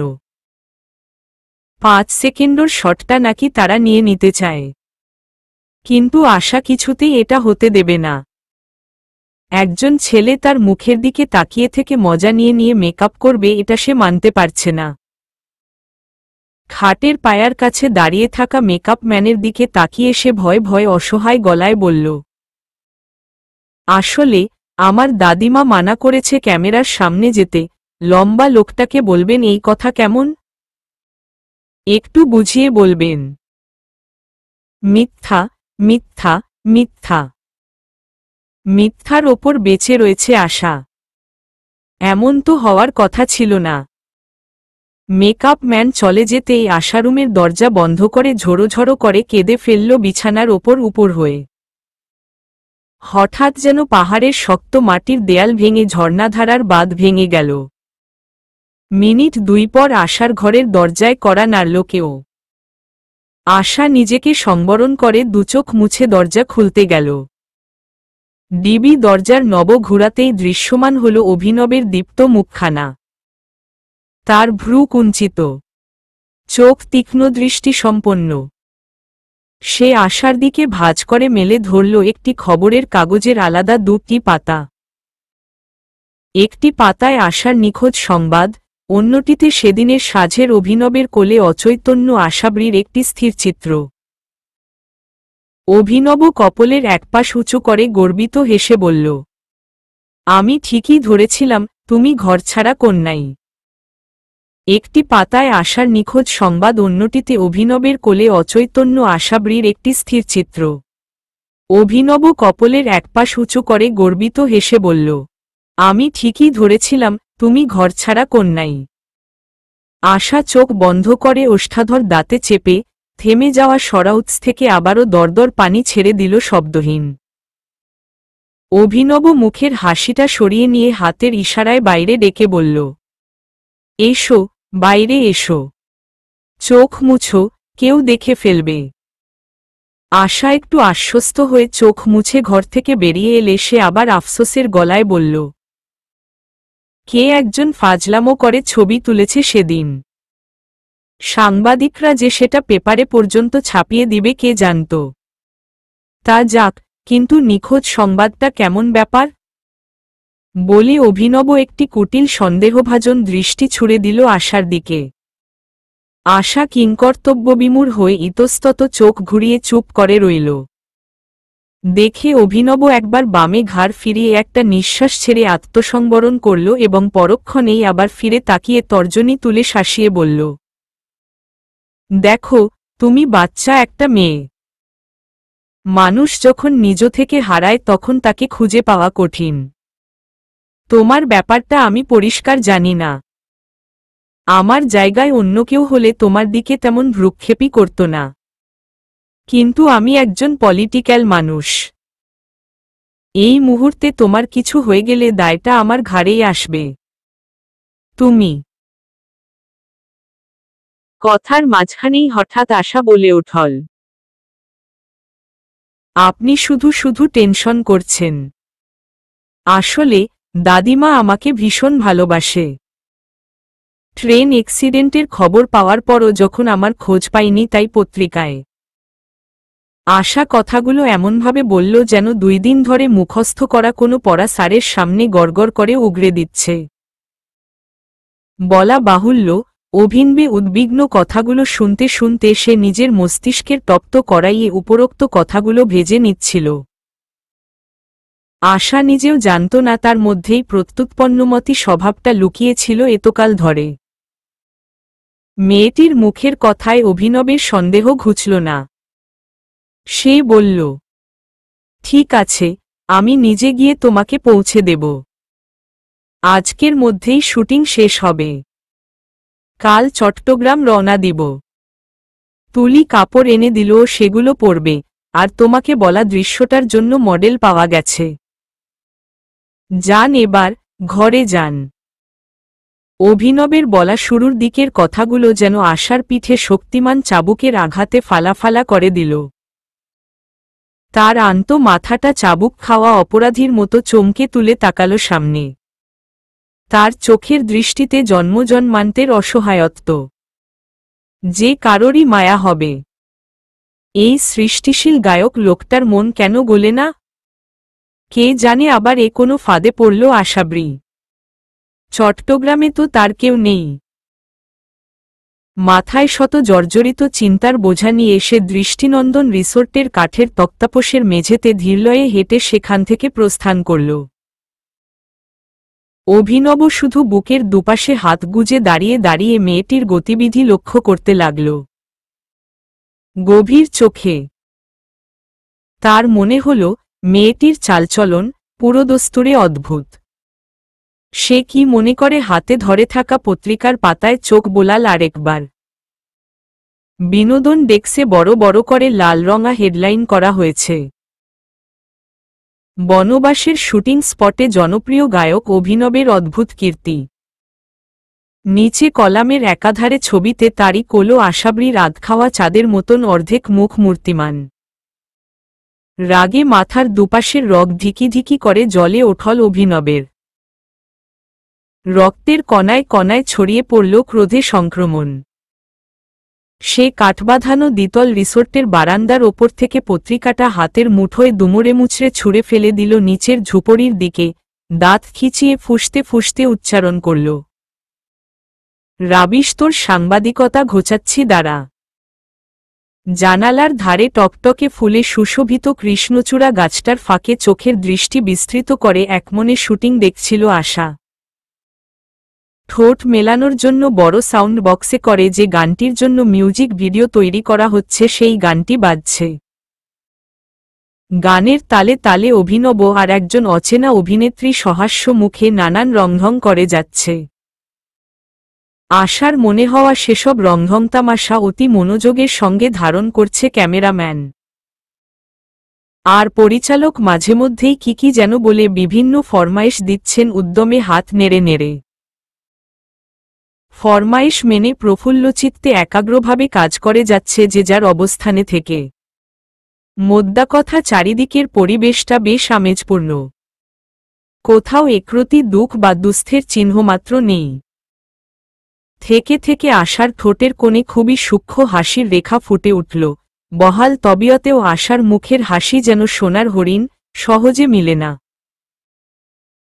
5 সেকেন্ডর শটটা নাকি তারা নিয়ে নিতে চায়, কিন্তু আশা কিছুতেই এটা হতে দেবে না। একজন ছেলে তার মুখের দিকে তাকিয়ে থেকে মজা নিয়ে নিয়ে মেকআপ করবে এটা সে মানতে পারছে না। খাটের পায়ার কাছে দাঁড়িয়ে থাকা মেকআপ ম্যানের দিকে তাকিয়ে সে ভয় ভয় অসহায় গলায় বলল, আসলে আমার দাদিমা মানা করেছে ক্যামেরার সামনে যেতে। লম্বা লোকটাকে বলবেন এই কথা কেমন? একটু বুঝিয়ে বলবেন। মিথ্যা, মিথ্যা, মিথ্যা। মিথ্যার ওপর বেঁচে রয়েছে আশা। এমন তো হওয়ার কথা ছিল না। মেকআপ ম্যান চলে যেতেই আশা রুমের দরজা বন্ধ করে ঝোড়ো করে কেঁদে ফেলল বিছানার উপর হয়ে। হঠাৎ যেন পাহাড়ের শক্ত মাটির দেয়াল ভেঙে ঝর্ণাধারার বাঁধ ভেঙে গেল। মিনিট 2 পর আশার ঘরের দরজায় কড়া নাড়ল কেউ। আশা নিজেকে সংবরণ করে দুচোখ মুছে দরজা খুলতে গেল। ডিবি দরজার নব ঘুরাতেই দৃশ্যমান হল অভিনবের দীপ্ত মুখখানা। তার ভ্রু কুঞ্চিত, চোখ তীক্ষ্ণ দৃষ্টি সম্পন্ন। সে আশার দিকে ভাঁজ করে মেলে ধরল একটি খবরের কাগজের আলাদা 2টি পাতা। একটি পাতায় আশার নিখোঁজ সংবাদ, অন্যটিতে সেদিনের সাঁঝের অভিনবের কোলে অচৈতন্য আশাবরীর একটি স্থিরচিত্র। অভিনব কপলের একপাশ উঁচু করে গর্বিত হেসে বলল, আমি ঠিকই ধরেছিলাম, তুমি ঘরছাড়া কন্যাই। একটি পাতায় আশার নিখোঁজ সংবাদ, অন্যটিতে অভিনবের কোলে অচৈতন্য আশাবরীর একটি স্থিরচিত্র। অভিনব কপলের একপাশ উঁচু করে গর্বিত হেসে বলল, আমি ঠিকই ধরেছিলাম, তুমি ঘরছাড়া কন্যাই। আশা চোখ বন্ধ করে ওষ্ঠাধর দাঁতে চেপে থেমে যাওয়া সরাউৎস থেকে আবারও দরদর পানি ছেড়ে দিল শব্দহীন। অভিনব মুখের হাসিটা সরিয়ে নিয়ে হাতের ইশারায় বাইরে ডেকে বলল, এসো, বাইরে এসো। চোখ মুছো, কেউ দেখে ফেলবে। আশা একটু আশ্বস্ত হয়ে চোখ মুছে ঘর থেকে বেরিয়ে এলে সে আবার আফসোসের গলায় বলল, কে একজন ফাজলামো করে ছবি তুলেছে সেদিন। সাংবাদিকরা যে সেটা পেপারে পর্যন্ত ছাপিয়ে দিবে কে জানত। তা যাক, কিন্তু নিখোঁজ সংবাদটা কেমন ব্যাপার? বলে অভিনব একটি কুটিল সন্দেহভাজন দৃষ্টি ছুড়ে দিল আশার দিকে। আশা কিংকর্তব্যবিমূঢ় হয়ে ইতস্তত চোখ ঘুরিয়ে চুপ করে রইল। দেখে অভিনব একবার বামে ঘাড় ফিরিয়ে একটা নিঃশ্বাস ছেড়ে আত্মসংবরণ করল এবং পরক্ষণেই আবার ফিরে তাকিয়ে তর্জনী তুলে শাসিয়ে বলল, দেখো, তুমি বাচ্চা একটা মেয়ে। মানুষ যখন নিজ থেকে হারায় তখন তাকে খুঁজে পাওয়া কঠিন। তোমার ব্যাপারটা আমি পরিষ্কার জানি না। আমার জায়গায় অন্য কেউ হলে তোমার দিকে তেমন ভ্রুক্ষেপই করত না, কিন্তু আমি একজন পলিটিক্যাল মানুষ। এই মুহূর্তে তোমার কিছু হয়ে গেলে দায়টা আমার ঘাড়েই আসবে। তুমি। কথার মাঝখানেই হঠাৎ আশা বলে উঠল, আপনি শুধু শুধু টেনশন করছেন। আসলে দাদিমা আমাকে ভীষণ ভালোবাসে। ট্রেন অ্যাক্সিডেন্টের খবর পাওয়ার পরও যখন আমার খোঁজ পাইনি তাই পত্রিকায়। আশা কথাগুলো এমনভাবে বলল যেন 2 দিন ধরে মুখস্থ করা কোনো পড়া স্যারের সামনে গড়গড় করে উগরে দিচ্ছে। বলা বাহুল্য, অভিনবে উদ্বিগ্ন কথাগুলো শুনতে শুনতে সে নিজের মস্তিষ্কের তপ্ত কড়াইয়ে উপরোক্ত কথাগুলো ভেজে নিচ্ছিল। আশা নিজেও জানত না তার মধ্যেই প্রত্যুৎপন্নমতি স্বভাবটা লুকিয়েছিল এতকাল ধরে। মেয়েটির মুখের কথায় অভিনবের সন্দেহ ঘুচল না। সে বলল, ঠিক আছে, আমি নিজে গিয়ে তোমাকে পৌঁছে দেব। আজকের মধ্যেই শুটিং শেষ হবে। কাল চট্টগ্রাম রওনা দিব। তুলি কাপড় এনে দিল ও সেগুলো পরবে, আর তোমাকে বলা দৃশ্যটার জন্য মডেল পাওয়া গেছে। যান এবার, ঘরে যান। অভিনবের বলা শুরুর দিকের কথাগুলো যেন আশার পিঠে শক্তিমান চাবুকের আঘাতে ফালাফালা করে দিল। তার আন্ত মাথাটা চাবুক খাওয়া অপরাধীর মতো চমকে তুলে তাকাল সামনে। তার চোখের দৃষ্টিতে জন্মজন্মান্তের অসহায়ত্ব। যে কারোরই মায়া হবে। এই সৃষ্টিশীল গায়ক লোকটার মন কেন গলে না? কে জানে আবার এ কোনো ফাঁদে পড়ল আশাবৃ। চট্টগ্রামে তো তার কেউ নেই। মাথায় শত জর্জরিত চিন্তার বোঝা নিয়ে সে দৃষ্টিনন্দন রিসোর্টের কাঠের তক্তাপোষের মেঝেতে ধীরলয়ে হেঁটে সেখান থেকে প্রস্থান করল। অভিনব শুধু বুকের দুপাশে হাত গুজে দাঁড়িয়ে দাঁড়িয়ে মেয়েটির গতিবিধি লক্ষ্য করতে লাগল। গভীর চোখে। তার মনে হল মেয়েটির চালচলন পুরোদস্তুরে অদ্ভুত। সে কি মনে করে হাতে ধরে থাকা পত্রিকার পাতায় চোখ বোলাল আরেকবার। বিনোদন ডেস্কে বড় বড় করে লাল রঙা হেডলাইন করা হয়েছে। বনবাসের শুটিং স্পটে জনপ্রিয় গায়ক অভিনবের অদ্ভুত কীর্তি। নিচে কলামের একাধারে ছবিতে তারই কোলো আশাবৃর আধখাওয়া চাঁদের মতন অর্ধেক মুখ মূর্তিমান। রাগে মাথার দুপাশের রগ ধিকি ধিকি করে জলে ওঠল অভিনবের। রক্তের কণায় কণায় ছড়িয়ে পড়ল ক্রোধে সংক্রমণ। সে কাঠবাঁধানো দ্বিতল রিসোর্টের বারান্দার ওপর থেকে পত্রিকাটা হাতের মুঠোয় দুমড়ে মুচড়ে ছুঁড়ে ফেলে দিল নিচের ঝুপড়ির দিকে, দাঁত খিচিয়ে ফুঁসতে ফুঁসতে উচ্চারণ করল, রাবিশ, তোর সাংবাদিকতা ঘোচাচ্ছি দাঁড়া। জানালার ধারে টকটকে ফুলে সুশোভিত কৃষ্ণচূড়া গাছটার ফাঁকে চোখের দৃষ্টি বিস্তৃত করে একমনে শুটিং দেখছিল আশা। ঠোঁট মেলানোর জন্য বড় সাউন্ড বক্সে করে যে গানটির জন্য মিউজিক ভিডিও তৈরি করা হচ্ছে সেই গানটি বাজছে। গানের তালে তালে অভিনব আর একজন অচেনা অভিনেত্রী সহাস্য মুখে নানান রংঢং করে যাচ্ছে। আশার মনে হওয়া সেসব রংঢং তামাশা অতি মনোযোগের সঙ্গে ধারণ করছে ক্যামেরাম্যান। আর পরিচালক মাঝে মধ্যেই কি যেন বলে বিভিন্ন ফরমাইশ দিচ্ছেন উদ্যমে হাত নেড়ে নেড়ে। ফরমাইশ মেনে প্রফুল্লচিত্তে একাগ্রভাবে কাজ করে যাচ্ছে যে যার অবস্থানে থেকে। মোদ্দাকথা চারিদিকের পরিবেশটা বেশ আমেজপূর্ণ। কোথাও একরতি দুঃখ বা দুস্থের চিহ্নমাত্র নেই। থেকে থেকে আশার ঠোঁটের কোণে খুবই সূক্ষ্ম হাসির রেখা ফুটে উঠল। বহাল তবিয়তেও আশার মুখের হাসি যেন সোনার হরিণ, সহজে মিলে না।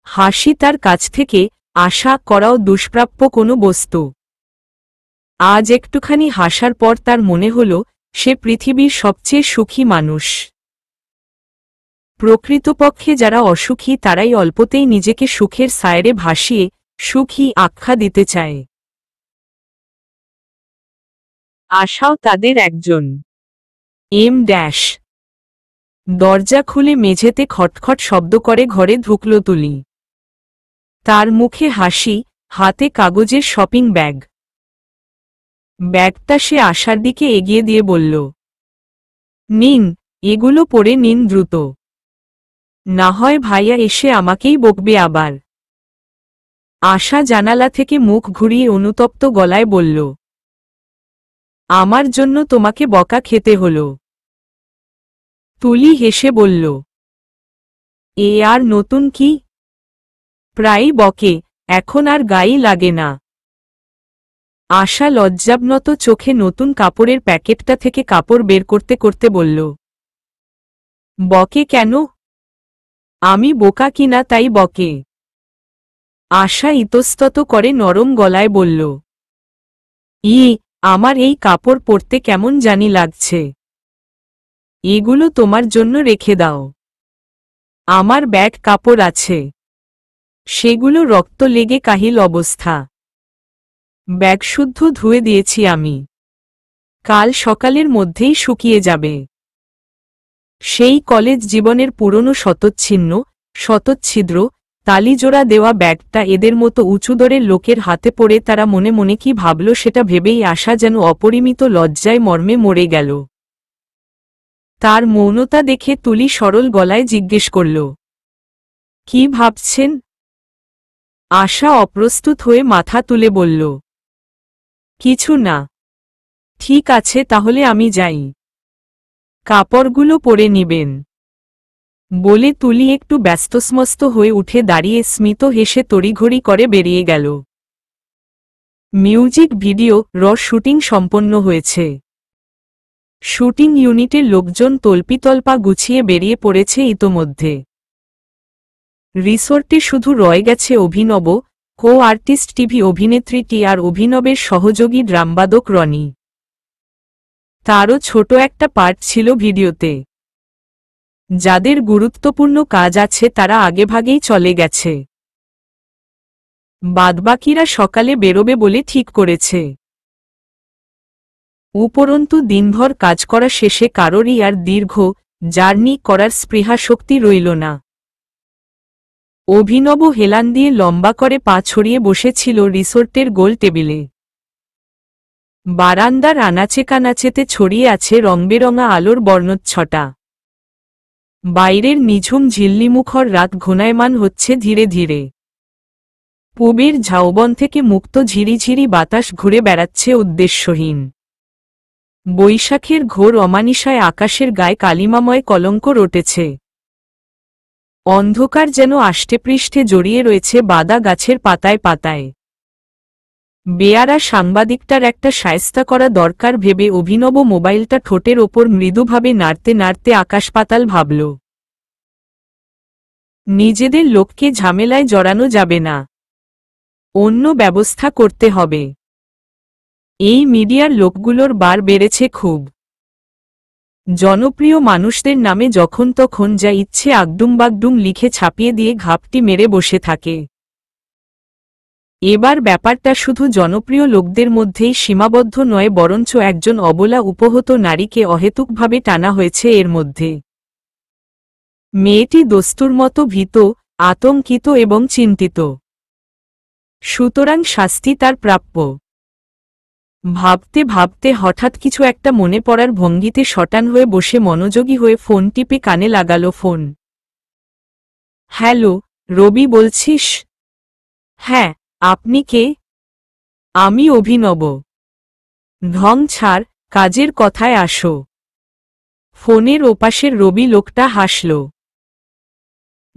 হাসি তার কাছ থেকে আশা করাও দুষ্প্রাপ্য কোনো বস্তু। আজ একটুখানি হাসার পর তার মনে হল সে পৃথিবীর সবচেয়ে সুখী মানুষ। প্রকৃতপক্ষে যারা অসুখী তারাই অল্পতেই নিজেকে সুখের সায়রে ভাসিয়ে সুখী আখ্যা দিতে চায়। আশাও তাদের একজন। দরজা খুলে মেঝেতে খটখট শব্দ করে ঘরে ঢুকল তুলি। তার মুখে হাসি, হাতে কাগজের শপিং ব্যাগ। ব্যাগটা সে আশার দিকে এগিয়ে দিয়ে বলল, নিন, এগুলো পরে নিন দ্রুত। না হয় ভাইয়া এসে আমাকেই বকবে আবার। আশা জানালা থেকে মুখ ঘুরিয়ে অনুতপ্ত গলায় বলল, আমার জন্য তোমাকে বকা খেতে হলো। তুলি হেসে বলল, এ আর নতুন কি, প্রায়ই বকে, এখন আর গায়ে লাগে না। আশা লজ্জাবনত চোখে নতুন কাপড়ের প্যাকেটটা থেকে কাপড় বের করতে করতে বলল, বকে কেন? আমি বোকা কিনা তাই বকে। আশা ইতস্তত করে নরম গলায় বলল, আমার এই কাপড় পরতে কেমন জানি লাগছে। এগুলো তোমার জন্য রেখে দাও। আমার ব্যাগ কাপড় আছে, সেগুলো রক্ত লেগে কাহিল অবস্থা। ব্যাগ শুদ্ধ ধুয়ে দিয়েছি আমি, কাল সকালের মধ্যেই শুকিয়ে যাবে। সেই কলেজ জীবনের পুরনো শতচ্ছিদ্র তালিজোড়া দেওয়া ব্যাগটা এদের মতো উঁচুদরের লোকের হাতে পড়ে তারা মনে মনে কি ভাবল সেটা ভেবেই আশা যেন অপরিমিত লজ্জায় মর্মে মরে গেল। তার মৌনতা দেখে তুলি সরল গলায় জিজ্ঞেস করল, কি ভাবছেন? আশা অপ্রস্তুত হয়ে মাথা তুলে বলল, কিছু না। ঠিক আছে তাহলে আমি যাই, কাপড়গুলো পরে নিবেন। বলে তুলি একটু ব্যস্তস্মস্ত হয়ে উঠে দাঁড়িয়ে স্মিত হেসে তড়িঘড়ি করে বেরিয়ে গেল। মিউজিক ভিডিও শুটিং সম্পন্ন হয়েছে। শুটিং ইউনিটের লোকজন তল্পিতল্পা গুছিয়ে বেরিয়ে পড়েছে ইতোমধ্যে। রিসোর্টে শুধু রয়ে গেছে অভিনব, কো আর্টিস্ট টিভি অভিনেত্রীটি আর অভিনবের সহযোগী ড্রামবাদক রনি। তারও ছোট একটা পার্ট ছিল ভিডিওতে। যাদের গুরুত্বপূর্ণ কাজ আছে তারা আগেভাগেই চলে গেছে। বাদবাকিরা সকালে বেরোবে বলে ঠিক করেছে। উপরন্তু দিনভর কাজ করা শেষে কারোরই আর দীর্ঘ জার্নি করার স্পৃহা শক্তি রইল না। অভিনব হেলান দিয়ে লম্বা করে পা ছড়িয়ে বসেছিল রিসোর্টের গোল টেবিলে। বারান্দার আনাচে কানাচেতে ছড়িয়ে আছে রংবেরঙা আলোর বর্ণচ্ছটা। বাইরের নিঝুম ঝিল্লিমুখর রাত ঘনায়মান হচ্ছে ধীরে ধীরে। পূবের ঝাউবন থেকে মুক্ত ঝিরিঝিরি বাতাস ঘুরে বেড়াচ্ছে উদ্দেশ্যহীন। বৈশাখের ঘোর অমানিসায় আকাশের গায়ে কালিমাময় কলঙ্ক রটেছে। অন্ধকার যেন আষ্টেপৃষ্ঠে জড়িয়ে রয়েছে বাদা গাছের পাতায় পাতায়। বেয়ারা সাংবাদিকটার একটা শায়েস্তা করা দরকার ভেবে অভিনব মোবাইলটা ঠোঁটের ওপর মৃদুভাবে নাড়তে নাড়তে আকাশপাতাল ভাবল। নিজেদের লোককে ঝামেলায় জড়ানো যাবে না, অন্য ব্যবস্থা করতে হবে। এই মিডিয়ার লোকগুলোর বার বেড়েছে খুব। জনপ্রিয় মানুষদের নামে যখন তখন যা ইচ্ছে আগডুম লিখে ছাপিয়ে দিয়ে ঘাপটি মেরে বসে থাকে। এবার ব্যাপারটা শুধু জনপ্রিয় লোকদের মধ্যেই সীমাবদ্ধ নয়, বরঞ্চ একজন অবলা উপহত নারীকে অহেতুকভাবে টানা হয়েছে এর মধ্যে। মেয়েটি দস্তুর মতো ভীত, আতঙ্কিত এবং চিন্তিত। সুতরাং শাস্তি তার প্রাপ্য। ভাবতে ভাবতে হঠাৎ কিছু একটা মনে পড়ার ভঙ্গিতে শটান হয়ে বসে মনোযোগী হয়ে ফোন টিপে কানে লাগালো ফোন। হ্যালো, রবি বলছিস? হ্যাঁ, আপনি কে? আমি অভিনব। ঢং ছাড়, কাজের কথায় আসো। ফোনের ওপাশের রবি লোকটা হাসল।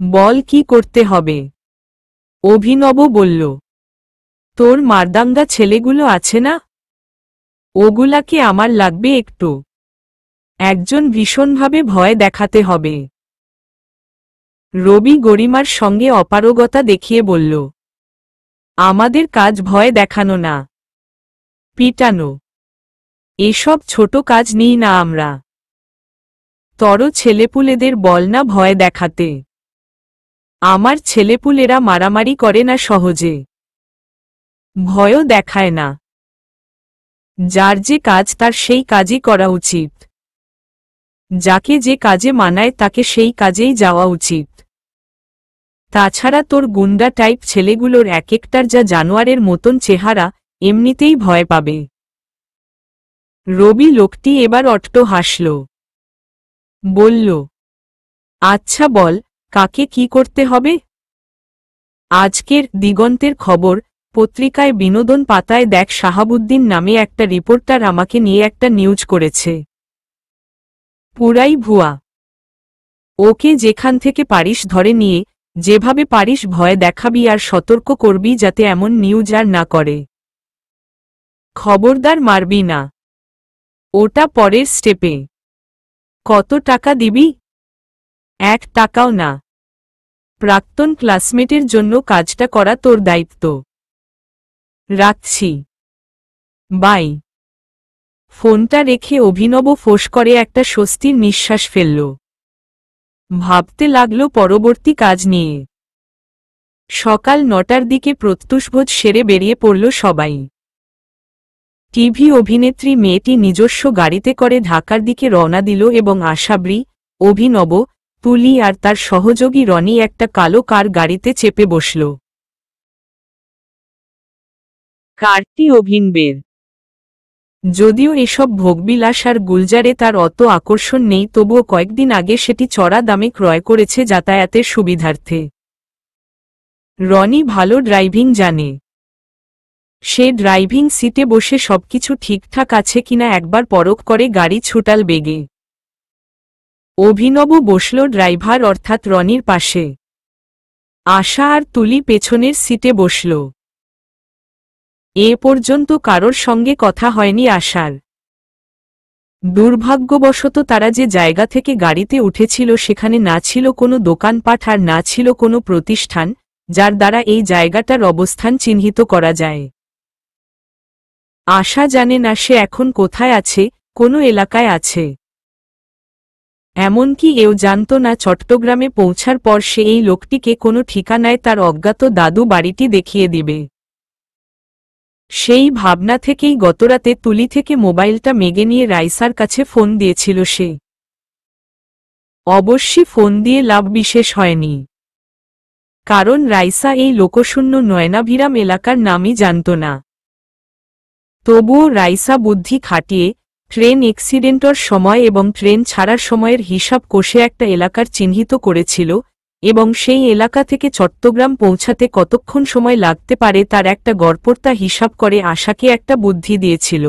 বল কি করতে হবে? অভিনব বলল, তোর মারদাঙ্গা ছেলেগুলো আছে না, ওগুলাকে আমার লাগবে একটু। একজন ভীষণভাবে ভয় দেখাতে হবে। রবি গরিমার সঙ্গে অপারগতা দেখিয়ে বলল, আমাদের কাজ ভয় দেখানো না, পিটানো। এসব ছোট কাজ নিই না আমরা। তর ছেলেপুলেদের বল না ভয় দেখাতে। আমার ছেলেপুলেরা মারামারি করে না সহজে, ভয়ও দেখায় না। যার যে কাজ তার সেই কাজই করা উচিত। যাকে যে কাজে মানায় তাকে সেই কাজেই যাওয়া উচিত। তাছাড়া তোর গুন্ডা টাইপ ছেলেগুলোর এক একটার যা জানোয়ারের মতন চেহারা, এমনিতেই ভয় পাবে। রবি লোকটি এবার অট্ট হাসল। বলল, আচ্ছা বল, কাকে কি করতে হবে? আজকের দিগন্তের খবর পত্রিকায় বিনোদন পাতায় দেখ, শাহাবুদ্দিন নামে একটা রিপোর্টার আমাকে নিয়ে একটা নিউজ করেছে। পুরাই ভুয়া। ওকে যেখান থেকে পারিস ধরে নিয়ে যেভাবে পারিস ভয় দেখাবি আর সতর্ক করবি যাতে এমন নিউজ আর না করে। খবরদার মারবি না, ওটা পরের স্টেপে। কত টাকা দিবি? 1 টাকাও না। প্রাক্তন ক্লাসমেটের জন্য কাজটা করা তোর দায়িত্ব। রাখছি, বাই। ফোনটা রেখে অভিনব ফোঁস করে একটা স্বস্তির নিঃশ্বাস ফেলল। ভাবতে লাগল পরবর্তী কাজ নিয়ে। সকাল 9টার দিকে প্রত্যুষভোজ সেরে বেরিয়ে পড়ল সবাই। টিভি অভিনেত্রী মেয়েটি নিজস্ব গাড়িতে করে ঢাকার দিকে রওনা দিল এবং আশাবরী, অভিনব, তুলি আর তার সহযোগী রনি একটা কালো কার গাড়িতে চেপে বসল। কারটি অভিনবের। যদিও এসব ভোগবিলাস আর গুলজারে তার অত আকর্ষণ নেই, তবুও কয়েকদিন আগে সেটি চড়া দামে ক্রয় করেছে যাতায়াতের সুবিধার্থে। রনি ভালো ড্রাইভিং জানে। সে ড্রাইভিং সিটে বসে সবকিছু ঠিকঠাক আছে কিনা একবার পরখ করে গাড়ি ছুটাল বেগে। অভিনব বসল ড্রাইভার অর্থাৎ রনির পাশে। আশা আর তুলি পেছনের সিটে বসল। এ পর্যন্ত কারোর সঙ্গে কথা হয়নি আশার। দুর্ভাগ্যবশত তারা যে জায়গা থেকে গাড়িতে উঠেছিল সেখানে না ছিল কোনো দোকানপাট আর না ছিল কোনো প্রতিষ্ঠান যার দ্বারা এই জায়গাটার অবস্থান চিহ্নিত করা যায়। আশা জানে না সে এখন কোথায় আছে, কোনো এলাকায় আছে। এমনকি এও জানত না চট্টগ্রামে পৌঁছার পর সে এই লোকটিকে কোনো ঠিকানায় তার অজ্ঞাত দাদু বাড়িটি দেখিয়ে দিবে। সেই ভাবনা থেকেই গতরাতে তুলি থেকে মোবাইলটা মেগে নিয়ে রাইসার কাছে ফোন দিয়েছিল সে। অবশ্যই ফোন দিয়ে লাভ বিশেষ হয়নি, কারণ রাইসা এই লোকশূন্য নয়নাভিরাম এলাকার নামই জানত না। তবুও রাইসা বুদ্ধি খাটিয়ে ট্রেন অ্যাক্সিডেন্টর সময় এবং ট্রেন ছাড়ার সময়ের হিসাব কষে একটা এলাকার চিহ্নিত করেছিল এবং সেই এলাকা থেকে চট্টগ্রাম পৌঁছাতে কতক্ষণ সময় লাগতে পারে তার একটা গড়পড়তা হিসাব করে আশাকে একটা বুদ্ধি দিয়েছিল।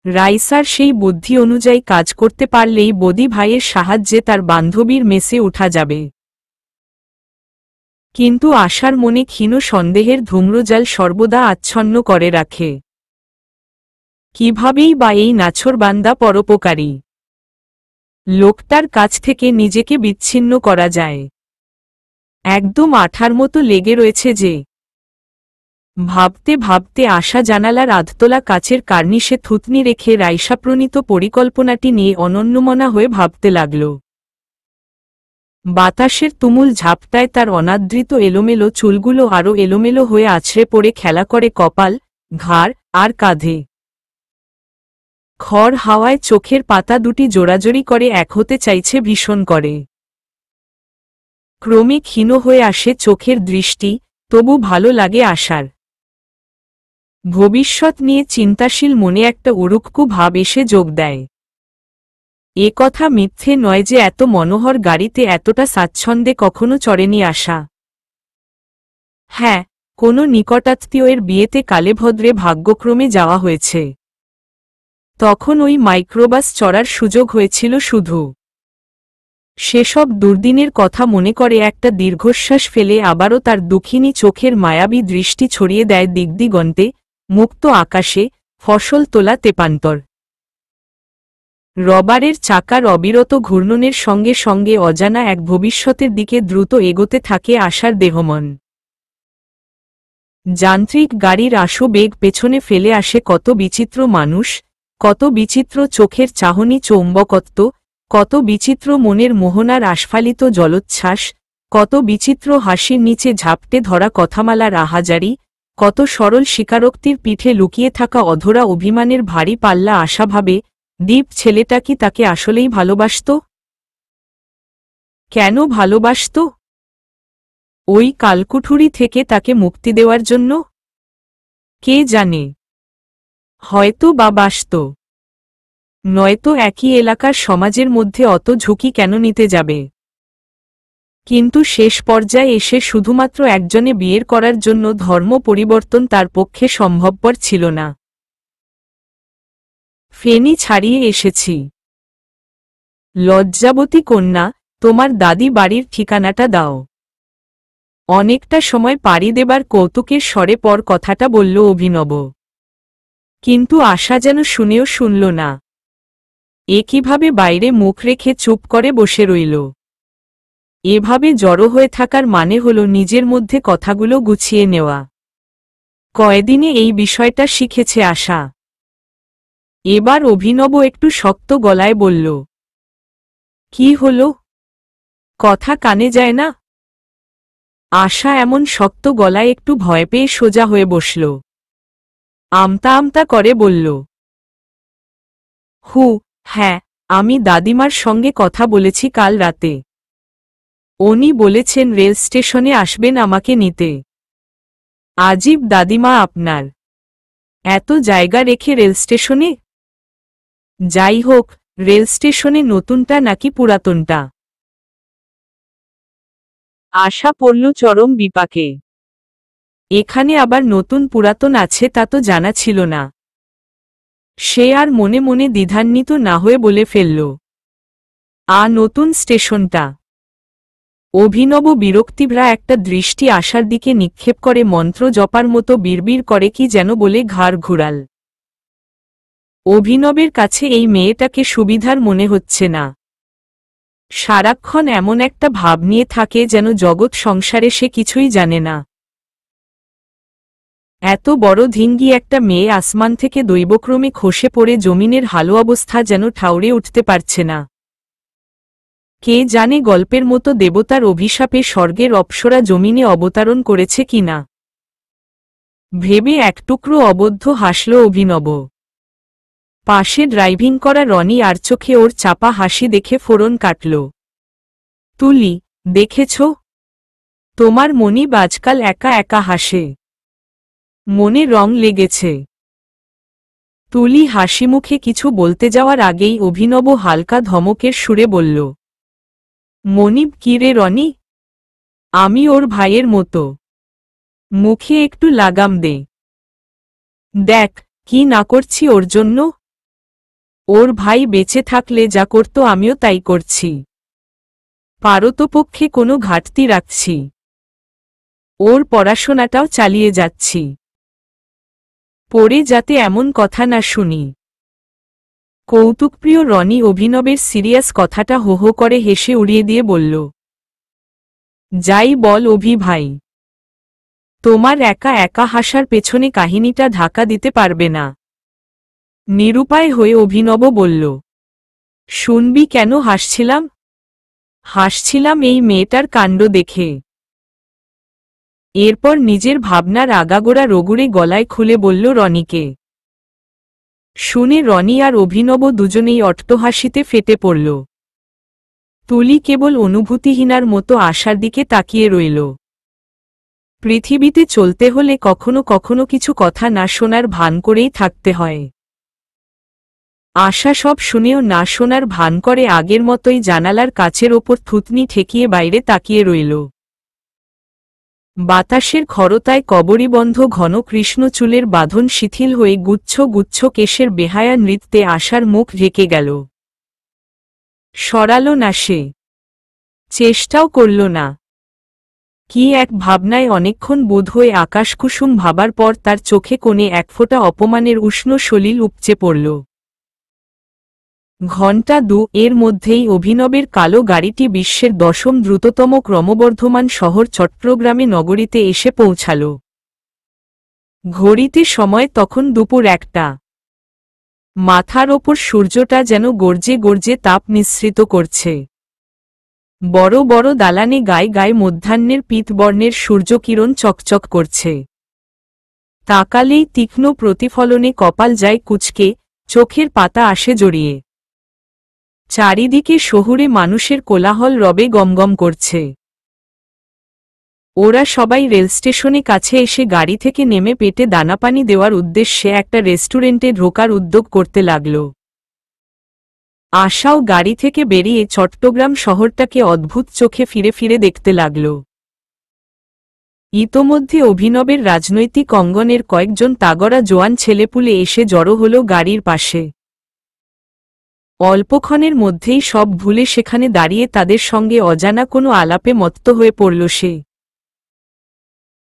রাইসার সেই বুদ্ধি অনুযায়ী কাজ করতে পারলেই বদি ভাইয়ের সাহায্যে তার বান্ধবীর মেসে ওঠা যাবে। কিন্তু আশার মনে ক্ষীণ সন্দেহের ধূম্রজাল সর্বদা আচ্ছন্ন করে রাখে। কিভাবেই বা এই নাছোড়বান্দা পরোপকারী লোকটার কাছ থেকে নিজেকে বিচ্ছিন্ন করা যায়। একদম আঠার মতো লেগে রয়েছে যে। ভাবতে ভাবতে আশা জানালার আধতলা কাচের কার্নিশে থুতনি রেখে রাইসাপ্রণীত পরিকল্পনাটি নিয়ে অনন্যমনা হয়ে ভাবতে লাগল। বাতাসের তুমুল ঝাপটায় তার অনাদৃত এলোমেলো চুলগুলো আরও এলোমেলো হয়ে আছড়ে পড়ে খেলা করে কপাল, ঘাড় আর কাঁধে। খড় হাওয়ায় চোখের পাতা দুটি জোড়াজোড়ি করে এক হতে চাইছে ভীষণ করে। ক্রমে ক্ষীণ হয়ে আসে চোখের দৃষ্টি, তবু ভালো লাগে আশার। ভবিষ্যৎ নিয়ে চিন্তাশীল মনে একটা উড়ুক্কু ভাব এসে যোগ দেয়। এ কথা মিথ্যে নয় যে এত মনোহর গাড়িতে এতটা স্বাচ্ছন্দ্যে কখনো চড়েনি আশা। হ্যাঁ, কোনো নিকটাত্মীয়ের বিয়েতে কালেভদ্রে ভাগ্যক্রমে যাওয়া হয়েছে। তখন ওই মাইক্রোবাস চড়ার সুযোগ হয়েছিল শুধু। সেসব দুর্দিনের কথা মনে করে একটা দীর্ঘশ্বাস ফেলে আবারও তার দুঃখিনী চোখের মায়াবী দৃষ্টি ছড়িয়ে দেয় দিগদিগন্তে, মুক্ত আকাশে, ফসল তোলা তেপান্তর। রবারের চাকার অবিরত ঘূর্ণনের সঙ্গে সঙ্গে অজানা এক ভবিষ্যতের দিকে দ্রুত এগোতে থাকে আশার দেহমন। যান্ত্রিক গাড়ির আশু বেগ পেছনে ফেলে আসে কত বিচিত্র মানুষ, কত বিচিত্র চোখের চাহনি চৌম্বকত্ব, কত বিচিত্র মনের মোহনার আস্ফালিত জলোচ্ছ্বাস, কত বিচিত্র হাসির নিচে ঝাপটে ধরা কথামালার আহাজারি, কত সরল স্বীকারোক্তির পিঠে লুকিয়ে থাকা অধরা অভিমানের ভারী পাল্লা। আশা ভাবে, দীপ ছেলেটা কি তাকে আসলেই ভালোবাসত? কেন ভালোবাসত? ওই কালকুঠুরি থেকে তাকে মুক্তি দেওয়ার জন্য? কে জানে, হয়তো বা বাসত। নয়তো একই এলাকার সমাজের মধ্যে অত ঝুঁকি কেন নিতে যাবে? কিন্তু শেষ পর্যায়ে এসে শুধুমাত্র একজনে বিয়ের করার জন্য ধর্ম পরিবর্তন তার পক্ষে সম্ভবপর ছিল না। ফেনি ছাড়িয়ে এসেছি। লজ্জাবতী কন্যা, তোমার দাদি বাড়ির ঠিকানাটা দাও। অনেকটা সময় পাড়ি দেবার কৌতুকের স্বরে পর কথাটা বলল অভিনব। কিন্তু আশা যেন শুনেও শুনল না। একইভাবে বাইরে মুখ রেখে চুপ করে বসে রইল। এভাবে জড়ো হয়ে থাকার মানে হল নিজের মধ্যে কথাগুলো গুছিয়ে নেওয়া। কয়দিনে এই বিষয়টা শিখেছে আশা। এবার অভিনব একটু শক্ত গলায় বলল, কি হলো? কথা কানে যায় না? আশা এমন শক্ত গলায় একটু ভয় পেয়ে সোজা হয়ে বসল। আমতা আমতা করে বলল, হ্যাঁ, আমি দাদিমার সঙ্গে কথা বলেছি কাল রাতে। উনি বলেছেন রেল স্টেশনে আসবেন আমাকে নিতে। আজীব দাদিমা আপনার, এত জায়গা রেখে রেল স্টেশনে? যাই হোক, রেল স্টেশনে নতুনটা নাকি পুরাতনটা? আশা পড়ল চরম বিপাকে। এখানে আবার নতুন পুরাতন আছে তা তো জানা ছিল না। সে আর মনে মনে দ্বিধান্বিত না হয়ে বলে ফেলল, নতুন স্টেশনটা। অভিনব বিরক্তিভরা একটা দৃষ্টি আশার দিকে নিক্ষেপ করে মন্ত্র জপার মতো বিড়বিড় করে কি যেন বলে ঘাড় ঘুরাল। অভিনবের কাছে এই মেয়েটাকে সুবিধার মনে হচ্ছে না। সারাক্ষণ এমন একটা ভাব নিয়ে থাকে যেন জগৎ সংসারে সে কিছুই জানে না। এত বড় ধিঙ্গি একটা মেয়ে আসমান থেকে দৈবক্রমে খসে পড়ে জমিনের হালো অবস্থা যেন ঠাউরে উঠতে পারছে না। কে জানে গল্পের মতো দেবতার অভিশাপে স্বর্গের অপ্সরা জমিনে অবতরণ করেছে কিনা। ভেবে এক টুকরো অবদ্ধ হাসল অভিনব। পাশে ড্রাইভিং করা রনি আর চোখে ওর চাপা হাসি দেখে ফোড়ন কাটল। তুলি, দেখেছ? তোমার মনিব আজকাল একা একা হাসে। মনে রং লেগেছে। তুলি হাসিমুখে কিছু বলতে যাওয়ার আগেই অভিনব হালকা ধমকের সুরে বলল, মনিব কি রে রনি? আমি ওর ভাইয়ের মতো। মুখে একটু লাগাম দে। দেখ, কি না করছি ওর জন্য। ওর ভাই বেঁচে থাকলে যা করত আমিও তাই করছি। পারতপক্ষে কোনো ঘাটতি রাখছি। ওর পড়াশোনাটাও চালিয়ে যাচ্ছি। পরে যাতে এমন কথা না শুনি। কৌতুকপ্রিয় রনি অভিনবের সিরিয়াস কথাটা হো হো করে হেসে উড়িয়ে দিয়ে বলল, যাই বল অভি ভাই, তোমার একা একা হাসার পেছনে কাহিনীটা ঢাকা দিতে পারবে না। নিরুপায় হয়ে অভিনব বলল, শুনবি কেন হাসছিলাম? হাসছিলাম এই মেয়েটার কাণ্ড দেখে। এরপর নিজের ভাবনার আগাগোড়া রগুড়ে গলায় খুলে বলল রনিকে। শুনে রনি আর অভিনব দুজনেই অট্টহাসিতে ফেটে পড়ল। তুলি কেবল অনুভূতিহীনার মতো আশার দিকে তাকিয়ে রইল। পৃথিবীতে চলতে হলে কখনো কখনো কিছু কথা না শোনার ভান করেই থাকতে হয়। আশা সব শুনেও না শোনার ভান করে আগের মতোই জানালার কাচের ওপর থুতনি ঠেকিয়ে বাইরে তাকিয়ে রইল। বাতাসের খরতায় কবরীবন্ধ ঘন কৃষ্ণ চুলের বাঁধন শিথিল হয়ে গুচ্ছ গুচ্ছ কেশের বেহায়া নৃত্যে আশার মুখ ঢেকে গেল। সরাল না সে, চেষ্টাও করল না। কি এক ভাবনায় অনেকক্ষণ বোধ হয়ে আকাশকুসুম ভাবার পর তার চোখে কোণে একফোঁটা অপমানের উষ্ণ সলিল উপচে পড়ল। ঘণ্টা 2 এর মধ্যেই অভিনবের কালো গাড়িটি বিশ্বের 10ম দ্রুততম ক্রমবর্ধমান শহর চট্টগ্রামে নগরীতে এসে পৌঁছাল। ঘড়িতে সময় তখন দুপুর 1টা। মাথার ওপর সূর্যটা যেন গর্জে গর্জে তাপ নিঃসৃত করছে। বড় বড় দালানে গায়ে গায়ে মধ্যাহ্নের পীতবর্ণের সূর্যকিরণ চকচক করছে। তাকালেই তীক্ষ্ণ প্রতিফলনে কপাল যায় কুঁচকে, চোখের পাতা আসে জড়িয়ে। চারিদিকে শহুরে মানুষের কোলাহল রবে গমগম করছে। ওরা সবাই রেলস্টেশনে কাছে এসে গাড়ি থেকে নেমে পেটে দানাপানি দেওয়ার উদ্দেশ্যে একটা রেস্টুরেন্টে ঢোকার উদ্যোগ করতে লাগল। আশাও গাড়ি থেকে বেরিয়ে চট্টগ্রাম শহরটাকে অদ্ভুত চোখে ফিরে ফিরে দেখতে লাগল। ইতোমধ্যে অভিনবের রাজনৈতিক অঙ্গনের কয়েকজন তাগড়া জোয়ান ছেলেপুলে এসে জড়ো হল গাড়ির পাশে। অল্পক্ষণের মধ্যেই সব ভুলে সেখানে দাঁড়িয়ে তাদের সঙ্গে অজানা কোনো আলাপে মত্ত হয়ে পড়ল সে।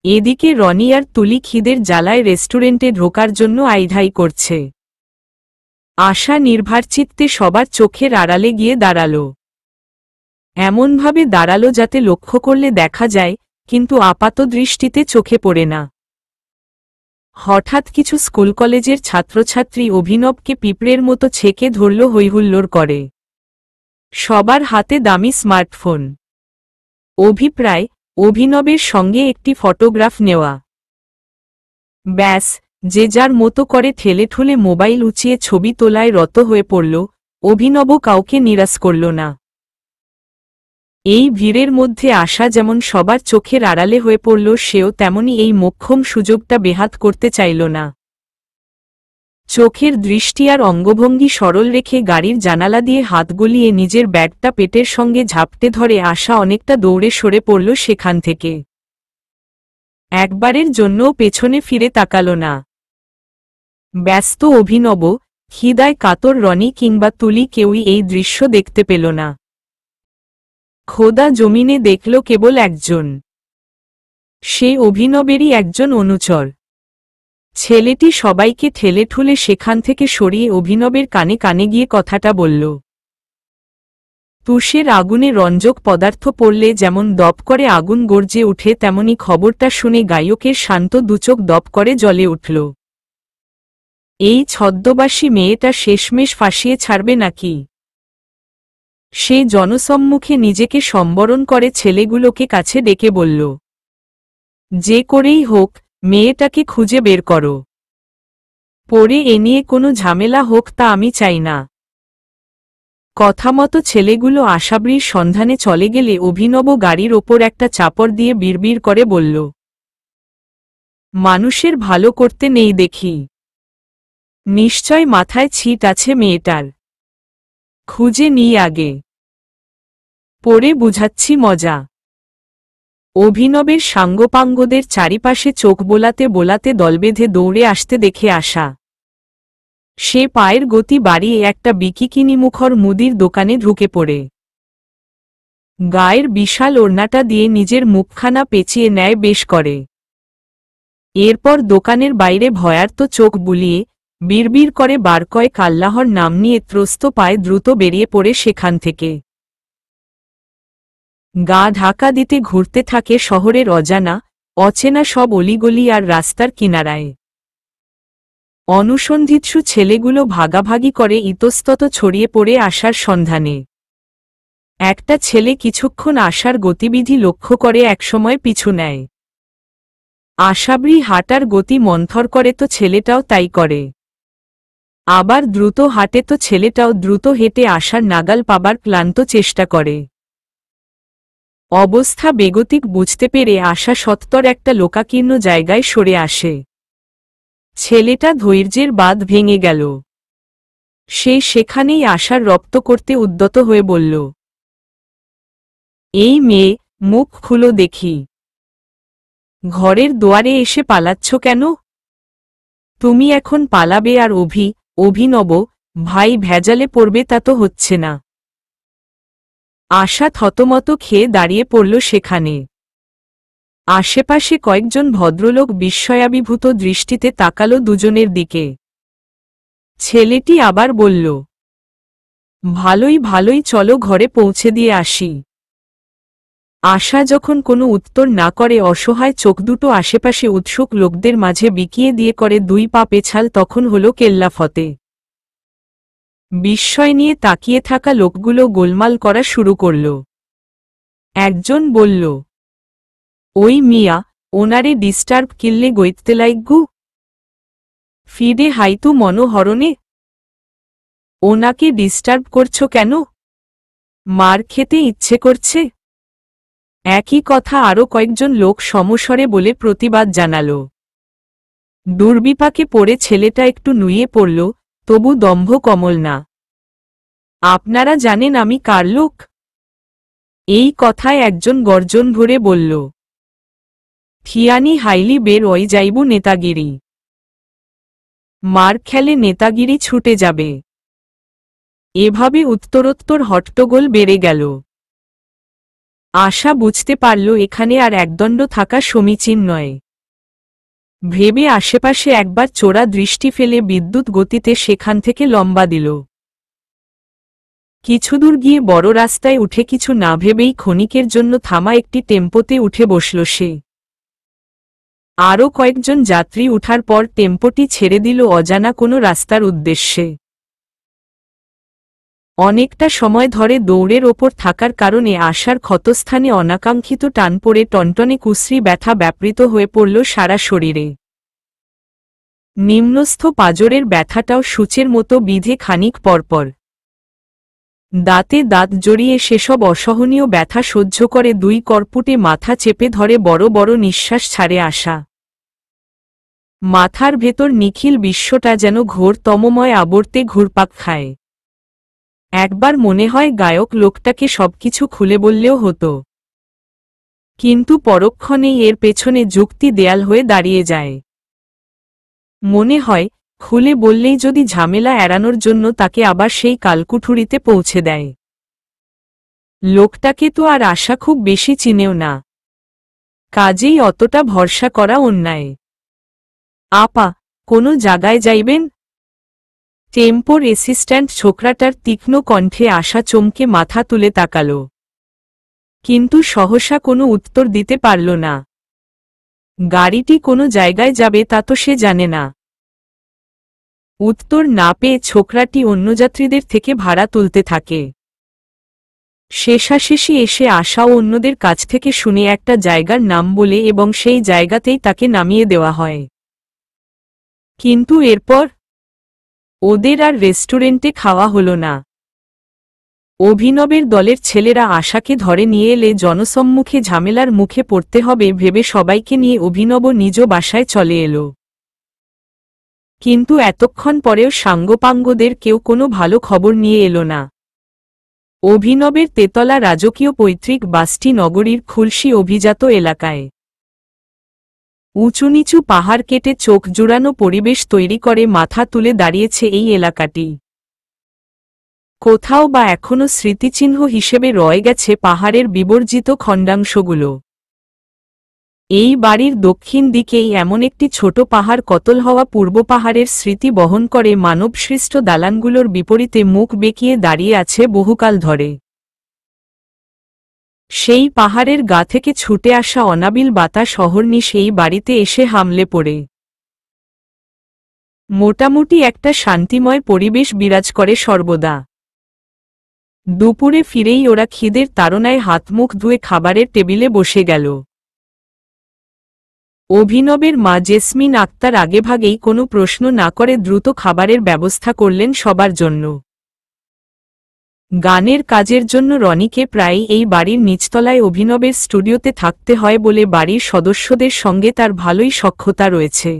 এদিকে রনি আর তুলি খিদের জ্বালায় রেস্টুরেন্টে ঢোকার জন্য আইধাই করছে। আশা নির্ভারচিত্তে সবার চোখের আড়ালে গিয়ে দাঁড়াল। এমনভাবে দাঁড়াল যাতে লক্ষ্য করলে দেখা যায়, কিন্তু আপাতদৃষ্টিতে চোখে পড়ে না। হঠাৎ কিছু স্কুল কলেজের ছাত্রছাত্রী অভিনবকে পিঁপড়ের মতো ছেঁকে ধরল, হৈহুল্লোড় করে। সবার হাতে দামি স্মার্টফোন। অভিপ্রায় অভিনবের সঙ্গে একটি ফটোগ্রাফ নেওয়া। ব্যাস, যে যার মতো করে ঠেলেঠুলে মোবাইল উঁচিয়ে ছবি তোলায় রত হয়ে পড়ল। অভিনব কাউকে নিরাশ করল না। এই ভিড়ের মধ্যে আশা যেমন সবার চোখের আড়ালে হয়ে পড়ল, সেও তেমনি এই মোক্ষম সুযোগটা বেহাত করতে চাইল না। চোখের দৃষ্টি আর অঙ্গভঙ্গি সরল রেখে গাড়ির জানালা দিয়ে হাত গলিয়ে নিজের ব্যাগটা পেটের সঙ্গে ঝাপটে ধরে আশা অনেকটা দৌড়ে সরে পড়ল সেখান থেকে। একবারের জন্যও পেছনে ফিরে তাকাল না। ব্যস্ত অভিনব, খিদায় কাতর রনি কিংবা তুলি কেউই এই দৃশ্য দেখতে পেল না। খোদা জমিনে দেখল কেবল একজন। সে অভিনবেরই একজন অনুচর। ছেলেটি সবাইকে ঠেলেঠুলে সেখান থেকে সরিয়ে অভিনবের কানে কানে গিয়ে কথাটা বলল। তুষের আগুনে রঞ্জক পদার্থ পড়লে যেমন দপ করে আগুন গর্জে উঠে, তেমনি খবরটা শুনে গায়কের শান্ত দুচোখ দপ করে জ্বলে উঠল। এই ছদ্মবাসী মেয়েটা শেষমেশ ফাঁসিয়ে ছাড়বে নাকি? সে জনসম্মুখে নিজেকে সম্বরণ করে ছেলেগুলোকে কাছে ডেকে বলল, যে করেই হোক মেয়েটাকে খুঁজে বের করো। পরে এ নিয়ে কোনো ঝামেলা হোক তা আমি চাই না। কথামতো ছেলেগুলো আশাবরীর সন্ধানে চলে গেলে অভিনব গাড়ির ওপর একটা চাপড় দিয়ে বিড়বিড় করে বলল, মানুষের ভালো করতে নেই দেখি। নিশ্চয় মাথায় ছিট আছে মেয়েটার। খুঁজে নিই আগে, পরে বুঝাচ্ছি মজা। অভিনবের সাঙ্গপাঙ্গদের চারিপাশে চোখ বোলাতে বোলাতে দলবেঁধে দৌড়ে আসতে দেখে আসা। সে পায়ের গতি বাড়িয়ে একটা বিকিকিনিমুখর মুদির দোকানে ঢুকে পড়ে গায়ের বিশাল ওড়নাটা দিয়ে নিজের মুখখানা পেঁচিয়ে নেয় বেশ করে। এরপর দোকানের বাইরে ভয়ার্ত চোখ বুলিয়ে বিড়বিড় করে বার কয়েক আল্লাহর নাম নিয়ে ত্রস্ত পায়ে দ্রুত বেরিয়ে পড়ে সেখান থেকে। গা ঢাকা দিতে ঘুরতে থাকে শহরের অজানা অচেনা সব অলিগলি আর রাস্তার কিনারায়। অনুসন্ধিৎসু ছেলেগুলো ভাগাভাগি করে ইতস্তত ছড়িয়ে পড়ে আসার সন্ধানে। একটা ছেলে কিছুক্ষণ আশার গতিবিধি লক্ষ্য করে একসময় পিছু নেয়। আশাবরী হাঁটার গতি মন্থর করে তো ছেলেটাও তাই করে। আবার দ্রুত হাঁটে তো ছেলেটাও দ্রুত হেঁটে আশার নাগাল পাবার ক্লান্ত চেষ্টা করে। অবস্থা বেগতিক বুঝতে পেরে আশা সত্বর একটা লোকাকীর্ণ জায়গায় সরে আসে। ছেলেটা ধৈর্যের বাঁধ ভেঙে গেল। সে সেখানেই আশার রপ্ত করতে উদ্যত হয়ে বলল, এই মেয়ে, মুখ খুলো দেখি। ঘরের দুয়ারে এসে পালাচ্ছ কেন? তুমি এখন পালাবে আর অভিনব ভাই ভেজালে পড়বে তা তো হচ্ছে না। আশা থতমত খেয়ে দাঁড়িয়ে পড়ল সেখানে। আশেপাশে কয়েকজন ভদ্রলোক বিস্ময়াভিভূত দৃষ্টিতে তাকালো দুজনের দিকে। ছেলেটি আবার বলল, ভালোই ভালোই, চলো ঘরে পৌঁছে দিয়ে আসি। আশা যখন কোনো উত্তর না করে অসহায় চোখ দুটো আশেপাশে উৎসুক লোকদের মাঝে বিকিয়ে দিয়ে করে দুই পা পেছাল, তখন হল কেল্লাফতে। বিস্ময় নিয়ে তাকিয়ে থাকা লোকগুলো গোলমাল করা শুরু করল। একজন বলল, ওই মিয়া, ওনারে ডিস্টার্ব কিল্লে গইতে লাইগু? ফিডে হাইতু মনোহরণে? ওনাকে ডিস্টার্ব করছো কেন? মার খেতে ইচ্ছে করছে? একই কথা আরও কয়েকজন লোক সমস্বরে বলে প্রতিবাদ জানাল। দুর্বিপাকে পড়ে ছেলেটা একটু নুয়ে পড়ল, তবু দম্ভ কমল না। আপনারা জানেন আমি কার লোক? এই কথায় একজন গর্জন ভরে বলল, থিয়ানি হাইলি বের ওই যাইবু নেতাগিরি। মার খেলে নেতাগিরি ছুটে যাবে। এভাবে উত্তরোত্তর হট্টগোল বেড়ে গেল। আশা বুঝতে পারল এখানে আর একদণ্ড থাকা সমীচীন নয়। ভেবে আশেপাশে একবার চোরা দৃষ্টি ফেলে বিদ্যুৎ গতিতে সেখান থেকে লম্বা দিল। কিছুদূর গিয়ে বড় রাস্তায় উঠে কিছু না ভেবেই ক্ষণিকের জন্য থামা একটি টেম্পোতে উঠে বসল সে। আরও কয়েকজন যাত্রী উঠার পর টেম্পোটি ছেড়ে দিল অজানা কোনো রাস্তার উদ্দেশ্যে। অনেকটা সময় ধরে দৌড়ের ওপর থাকার কারণে আশার ক্ষতস্থানে অনাকাঙ্ক্ষিত টান পড়ে টনটনে কুশ্রী ব্যথা ব্যাপৃত হয়ে পড়ল সারা শরীরে। নিম্নস্থ পাঁজরের ব্যথাটাও সূচের মতো বিধে খানিক পরপর। দাঁতে দাঁত জড়িয়ে সেসব অসহনীয় ব্যথা সহ্য করে দুই করপুটে মাথা চেপে ধরে বড় বড় নিঃশ্বাস ছাড়ে আশা। মাথার ভেতর নিখিল বিশ্বটা যেন ঘোর তমময় আবর্তে ঘুরপাক খায়। একবার মনে হয় গায়ক লোকটাকে সবকিছু খুলে বললেও হতো, কিন্তু পরক্ষণেই এর পেছনে যুক্তি দেয়াল হয়ে দাঁড়িয়ে যায়। মনে হয় খুলে বললেই যদি ঝামেলা এড়ানোর জন্য তাকে আবার সেই কালকুঠুরিতে পৌঁছে দেয়। লোকটাকে তো আর আশা খুব বেশি চিনেও না, কাজেই অতটা ভরসা করা অন্যায়। আপা, কোনো জায়গায় যাইবেন? টেম্পোর অ্যাসিস্ট্যান্ট ছোকরাটার তীক্ষ্ণ কণ্ঠে আশা চমকে মাথা তুলে তাকাল, কিন্তু সহসা কোনো উত্তর দিতে পারল না। গাড়িটি কোনো জায়গায় যাবে তা তো সে জানে না। উত্তর না পেয়ে ছোকরাটি অন্য যাত্রীদের থেকে ভাড়া তুলতে থাকে। শেষাশেষি এসে আশা ও অন্যদের কাছ থেকে শুনে একটা জায়গার নাম বলে এবং সেই জায়গাতেই তাকে নামিয়ে দেওয়া হয়। কিন্তু এরপর ওদের আর রেস্টুরেন্টে খাওয়া হলো না। অভিনবের দলের ছেলেরা আশাকে ধরে নিয়ে এলে জনসম্মুখে ঝামেলার মুখে পড়তে হবে ভেবে সবাইকে নিয়ে অভিনব নিজ বাসায় চলে এলো। কিন্তু এতক্ষণ পরেও সাঙ্গপাঙ্গদের কেউ কোনো ভালো খবর নিয়ে এলো না। অভিনবের তেতলা রাজকীয় পৈতৃক বাসটি নগরীর খুলশি অভিজাত এলাকায়। উঁচুনিচু পাহাড় কেটে চোখ জুড়ানো পরিবেশ তৈরি করে মাথা তুলে দাঁড়িয়েছে এই এলাকাটি। কোথাও বা এখনো স্মৃতিচিহ্ন হিসেবে রয়ে গেছে পাহাড়ের বিবর্জিত খণ্ডাংশগুলো। এই বাড়ির দক্ষিণ দিকেই এমন একটি ছোট পাহাড় কতল হওয়া পূর্ব পাহাড়ের স্মৃতি বহন করে মানবসৃষ্ট দালানগুলোর বিপরীতে মুখ বেঁকিয়ে দাঁড়িয়ে আছে বহুকাল ধরে। সেই পাহাড়ের গা থেকে ছুটে আসা অনাবিল বাতাস অহর্নিশ এই বাড়িতে এসে হামলে পড়ে। মোটামুটি একটা শান্তিময় পরিবেশ বিরাজ করে সর্বদা। দুপুরে ফিরেই ওরা খিদের তাড়নায় হাতমুখ ধুয়ে খাবারের টেবিলে বসে গেল। অভিনবের মা জেসমিন আক্তার আগেভাগেই কোনো প্রশ্ন না করে দ্রুত খাবারের ব্যবস্থা করলেন সবার জন্য। গানের কাজের জন্য রনিকে প্রায়ই এই বাড়ির নিচতলায় অভিনবের স্টুডিওতে থাকতে হয় বলে বাড়ির সদস্যদের সঙ্গে তার ভালোই সখ্যতা রয়েছে।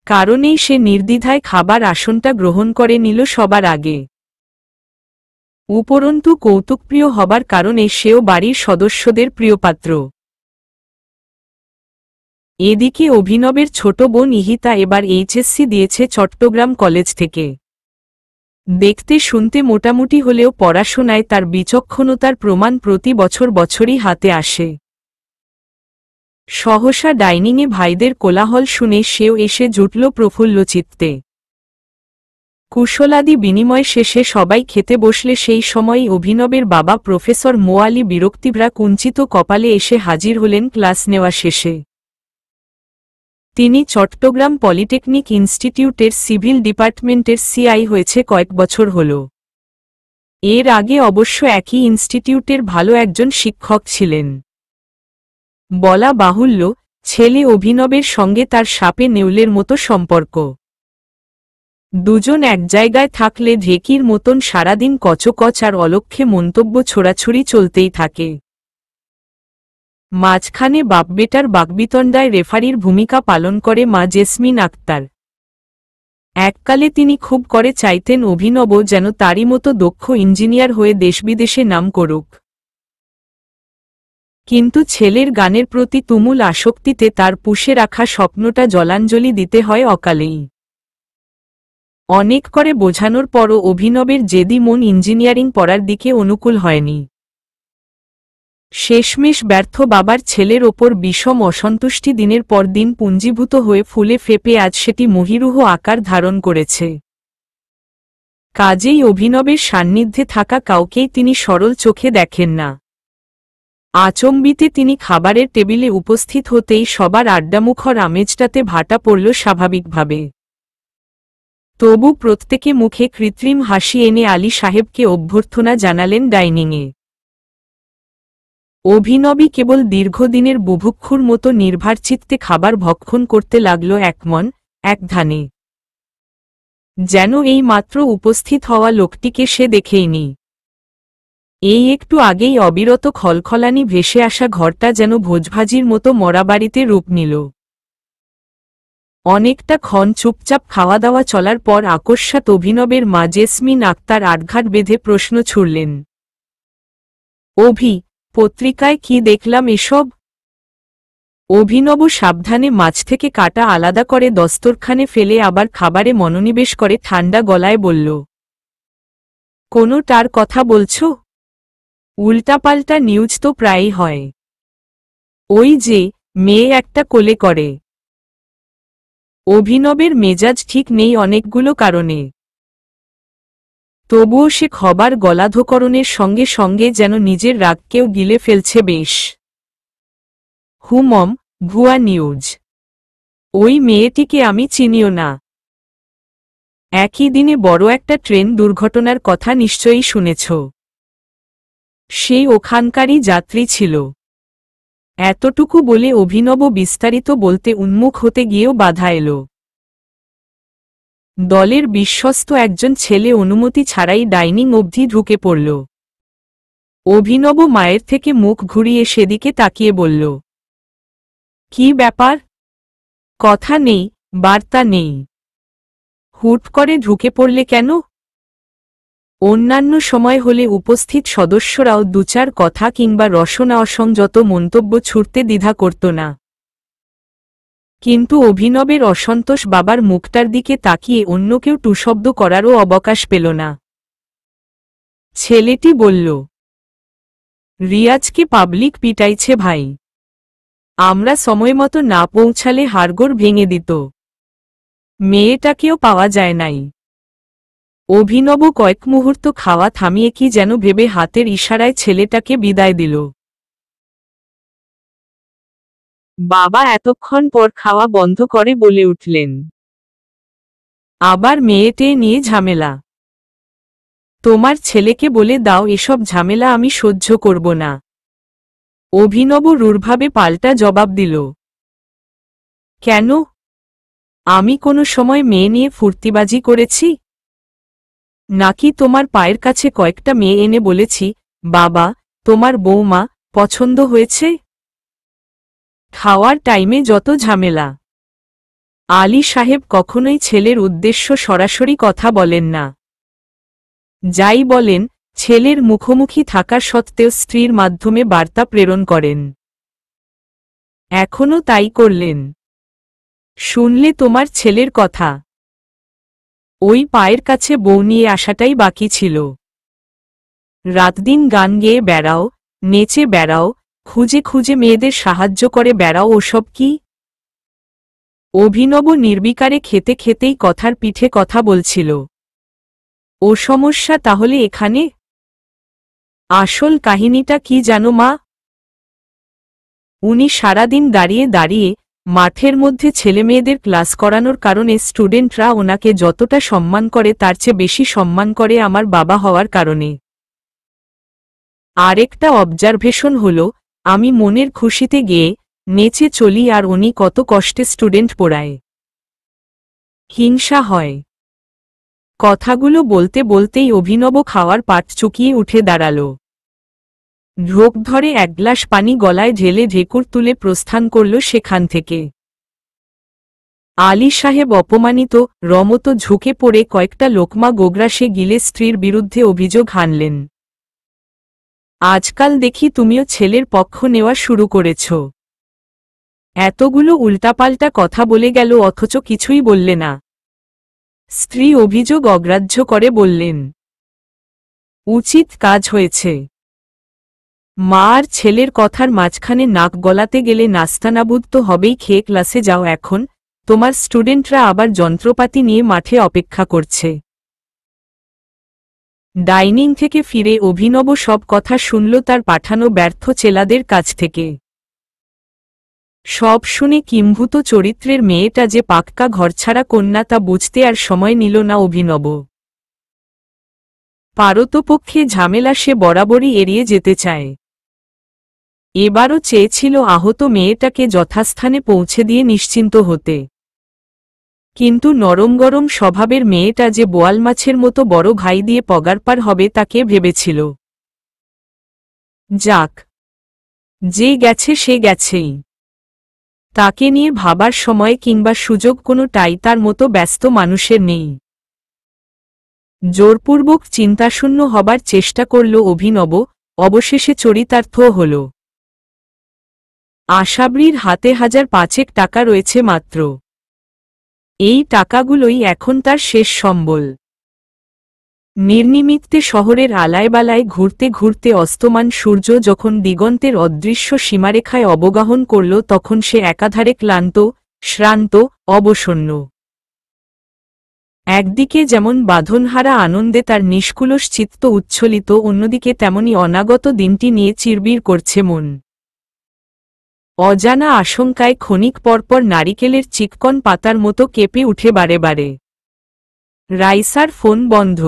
কারণেই সে নির্দ্বিধায় খাবার আসনটা গ্রহণ করে নিল সবার আগে। উপরন্তু কৌতুকপ্রিয় হবার কারণে সেও বাড়ির সদস্যদের প্রিয়পাত্র। এদিকে অভিনবের ছোট বোন ইহিতা এবার এইচএসসি দিয়েছে চট্টগ্রাম কলেজ থেকে। দেখতে শুনতে মোটামুটি হলেও পড়াশোনায় তার বিচক্ষণতার প্রমাণ প্রতি বছরই হাতে আসে। সহসা ডাইনিংয়ে ভাইদের কোলাহল শুনে সেও এসে জুটল প্রফুল্ল চিত্তে। কুশলাদি বিনিময় শেষে সবাই খেতে বসলে সেই সময়ই অভিনবের বাবা প্রফেসর মোয়ালি বিরক্তিভরা কুঞ্চিত কপালে এসে হাজির হলেন ক্লাস নেওয়া শেষে। তিনি চট্টগ্রাম পলিটেকনিক ইনস্টিটিউটের সিভিল ডিপার্টমেন্টের সিআই হয়েছে কয়েক বছর হল। এর আগে অবশ্য একই ইনস্টিটিউটের ভালো একজন শিক্ষক ছিলেন। বলা বাহুল্য, ছেলে অভিনবের সঙ্গে তার সাপে নেউলের মতো সম্পর্ক। দুজন এক জায়গায় থাকলে ঢেকির মতন সারাদিন কচকচ আর অলক্ষ্যে মন্তব্য ছোড়াছুড়ি চলতেই থাকে। মাঝখানে বাপবেটার বাকবিতণ্ডায় রেফারির ভূমিকা পালন করে মা জেসমিন আক্তার। এককালে তিনি খুব করে চাইতেন অভিনব যেন তারই মতো দক্ষ ইঞ্জিনিয়ার হয়ে দেশবিদেশে নাম করুক। কিন্তু ছেলের গানের প্রতি তুমুল আসক্তিতে তার পুষে রাখা স্বপ্নটা জলাঞ্জলি দিতে হয় অকালেই। অনেক করে বোঝানোর পরও অভিনবের জেদি মন ইঞ্জিনিয়ারিং পড়ার দিকে অনুকূল হয়নি। শেষমেশ ব্যর্থ বাবার ছেলের ওপর বিষম অসন্তুষ্টি দিনের পর দিন পুঞ্জীভূত হয়ে ফুলে ফেপে আজ সেটি মহীরুহ আকার ধারণ করেছে। কাজেই অভিনবের সান্নিধ্যে থাকা কাউকেই তিনি সরল চোখে দেখেন না। আচম্বিতে তিনি খাবারের টেবিলে উপস্থিত হতেই সবার আড্ডামুখর আমেজটাতে ভাটা পড়ল স্বাভাবিকভাবে। তবু প্রত্যেকে মুখে কৃত্রিম হাসি এনে আলী সাহেবকে অভ্যর্থনা জানালেন ডাইনিংয়ে। অভিনবী কেবল দীর্ঘদিনের বুভুক্ষুর মতো নির্ভারচিত্তে খাবার ভক্ষণ করতে লাগল একমন এক ধ্যানে। যেন এই মাত্র উপস্থিত হওয়া লোকটিকে সে দেখেইনি। এই একটু আগেই অবিরত খলখলানি ভেসে আসা ঘরটা যেন ভোজভাজির মতো মরাবাড়িতে রূপ নিল। অনেকটা ক্ষণ চুপচাপ খাওয়া দাওয়া চলার পর আকস্মাৎ অভিনবের মা জেসমিন আক্তার আটঘাট বেঁধে প্রশ্ন ছুড়লেন, অভি, পত্রিকায় কি দেখলাম এসব? অভিনব সাবধানে মাছ থেকে কাটা আলাদা করে দস্তরখানে ফেলে আবার খাবারে মনোনিবেশ করে ঠান্ডা গলায় বলল, কোনোটার কথা বলছো? উল্টাপাল্টা নিউজ তো প্রায়ই হয়। ওই যে মেয়ে একটা কোলে করে। অভিনবের মেজাজ ঠিক নেই অনেকগুলো কারণে। তবুও সে খবর গলাধকরণের সঙ্গে সঙ্গে যেন নিজের রাগকেও গিলে ফেলছে বেশ। হুমম, ভুয়া নিউজ। ওই মেয়েটিকে আমি চিনিও না। একই দিনে বড় একটা ট্রেন দুর্ঘটনার কথা নিশ্চয়ই শুনেছ। সেই ওখানকারই যাত্রী ছিল। এতটুকু বলে অভিনব বিস্তারিত বলতে উন্মুখ হতে গিয়েও বাধা এল। দলের বিশ্বস্ত একজন ছেলে অনুমতি ছাড়াই ডাইনিং অবধি ঢুকে পড়ল। অভিনব মায়ের থেকে মুখ ঘুরিয়ে সেদিকে তাকিয়ে বলল, কি ব্যাপার? কথা নেই, বার্তা নেই। হুট করে ঢুকে পড়লে কেন? অন্যান্য সময় হলে উপস্থিত সদস্যরাও দুচার কথা কিংবা রসনা অসংযত মন্তব্য ছুড়তে দ্বিধা করত না। কিন্তু অভিনবের অসন্তোষ বাবার মুখটার দিকে তাকিয়ে অন্য কেউ টুশব্দ করারও অবকাশ পেল না। ছেলেটি বলল, রিয়াজকে পাবলিক পিটাইছে ভাই। আমরা সময়মতো না পৌঁছালে হাড়গোড় ভেঙে দিত। মেয়েটাকেও পাওয়া যায় নাই। অভিনব কয়েক মুহূর্ত খাওয়া থামিয়ে কি যেন ভেবে হাতের ইশারায় ছেলেটাকে বিদায় দিল। বাবা এতক্ষণ পর খাওয়া বন্ধ করে বলে উঠলেন, আবার মেয়েটে নিয়ে ঝামেলা? তোমার ছেলেকে বলে দাও এসব ঝামেলা আমি সহ্য করব না। অভিনব রূঢ়ভাবে পাল্টা জবাব দিল, কেন? আমি কোনো সময় মেয়ে নিয়ে ফুর্তিবাজি করেছি? নাকি তোমার পায়ের কাছে কয়েকটা মেয়ে এনে বলেছি, বাবা, তোমার বৌমা পছন্দ হয়েছে? খাওয়ার টাইমে যত ঝামেলা। আলী সাহেব কখনোই ছেলের উদ্দেশ্য সরাসরি কথা বলেন না। যাই বলেন, ছেলের মুখোমুখি থাকা সত্ত্বেও স্ত্রীর মাধ্যমে বার্তা প্রেরণ করেন। এখনও তাই করলেন। শুনলে তোমার ছেলের কথা। ওই পায়ের কাছে বউ নিয়ে আসাটাই বাকি ছিল। রাতদিন গান গেয়ে বেড়াও, নেচে বেড়াও, খুঁজে খুঁজে মেয়েদের সাহায্য করে বেড়াও, ওসব কি? অভিনব নির্বিকারে খেতে খেতেই কথার পিঠে কথা বলছিল। ও সমস্যা তাহলে এখানে? আসল কাহিনীটা কি জানো মা? উনি সারাদিন দাঁড়িয়ে দাঁড়িয়ে মাঠের মধ্যে ছেলেমেয়েদের ক্লাস করানোর কারণে স্টুডেন্টরা ওনাকে যতটা সম্মান করে তার চেয়ে বেশি সম্মান করে আমার বাবা হওয়ার কারণে। আরেকটা অবজারভেশন হলো, আমি মনের খুশিতে গিয়ে নেচে চলি আর উনি কত কষ্টে স্টুডেন্ট পড়ায়। হিংসা হয়। কথাগুলো বলতে বলতেই অভিনব খাওয়ার পাট চুকিয়ে উঠে দাঁড়াল। ঢোক ধরে এক গ্লাস পানি গলায় ঢেলে ঢেকুর তুলে প্রস্থান করল সেখান থেকে। আলী সাহেব অপমানিত রমত ঝুঁকে পড়ে কয়েকটা লোকমা গোগ্রাসে গিলে স্ত্রীর বিরুদ্ধে অভিযোগ হানলেন, আজকাল দেখি তুমিও ছেলের পক্ষ নেওয়া শুরু করেছ। এতগুলো উল্টাপাল্টা কথা বলে গেল অথচ কিছুই বললে না। স্ত্রী অভিযোগ অগ্রাহ্য করে বললেন, উচিত কাজ হয়েছে। মা আর ছেলের কথার মাঝখানে নাক গলাতে গেলে নাস্তানাবুদ তো হবেই। খেয়ে ক্লাসে যাও এখন, তোমার স্টুডেন্টরা আবার যন্ত্রপাতি নিয়ে মাঠে অপেক্ষা করছে। ডাইনিং থেকে ফিরে অভিনব সব কথা শুনল তার পাঠানো ব্যর্থ চেলাদের কাছ থেকে। সব শুনে কিম্ভূত চরিত্রের মেয়েটা যে পাক্কা ঘরছাড়া কন্যা তা বুঝতে আর সময় নিল না অভিনব। পারতপক্ষে ঝামেলা সে বরাবরই এড়িয়ে যেতে চায়। এবারও চেয়েছিল আহত মেয়েটাকে যথাস্থানে পৌঁছে দিয়ে নিশ্চিন্ত হতে। কিন্তু নরম গরম স্বভাবের মেয়েটা যে বোয়াল মাছের মতো বড় ঘাই দিয়ে পগারপার হবে তাকে ভেবেছিল। যাক, যে গেছে সে গেছেই, তাকে নিয়ে ভাবার সময় কিংবা সুযোগ কোনোটাই তার মতো ব্যস্ত মানুষের নেই। জোরপূর্বক চিন্তাশূন্য হবার চেষ্টা করল অভিনব, অবশেষে চরিতার্থ হল। আশাবরীর হাতে ৫০০ টাকা রয়েছে মাত্র। এই টাকাগুলোই এখন তার শেষ সম্বল। নির্নিমিত্তে শহরের আলায়বালায় ঘুরতে ঘুরতে অস্তমান সূর্য যখন দিগন্তের অদৃশ্য সীমারেখায় অবগাহন করল তখন সে একাধারে ক্লান্ত, শ্রান্ত, অবসন্ন। একদিকে যেমন বাঁধনহারা আনন্দে তার নিষ্কুলস চিত্ত উচ্ছ্বলিত, অন্যদিকে তেমনি অনাগত দিনটি নিয়ে চিরবির করছে মন। অজানা আশঙ্কায় ক্ষণিক পরপর নারিকেলের চিকন পাতার মতো কেঁপে উঠে বারে বারে। রাইসার ফোন বন্ধ।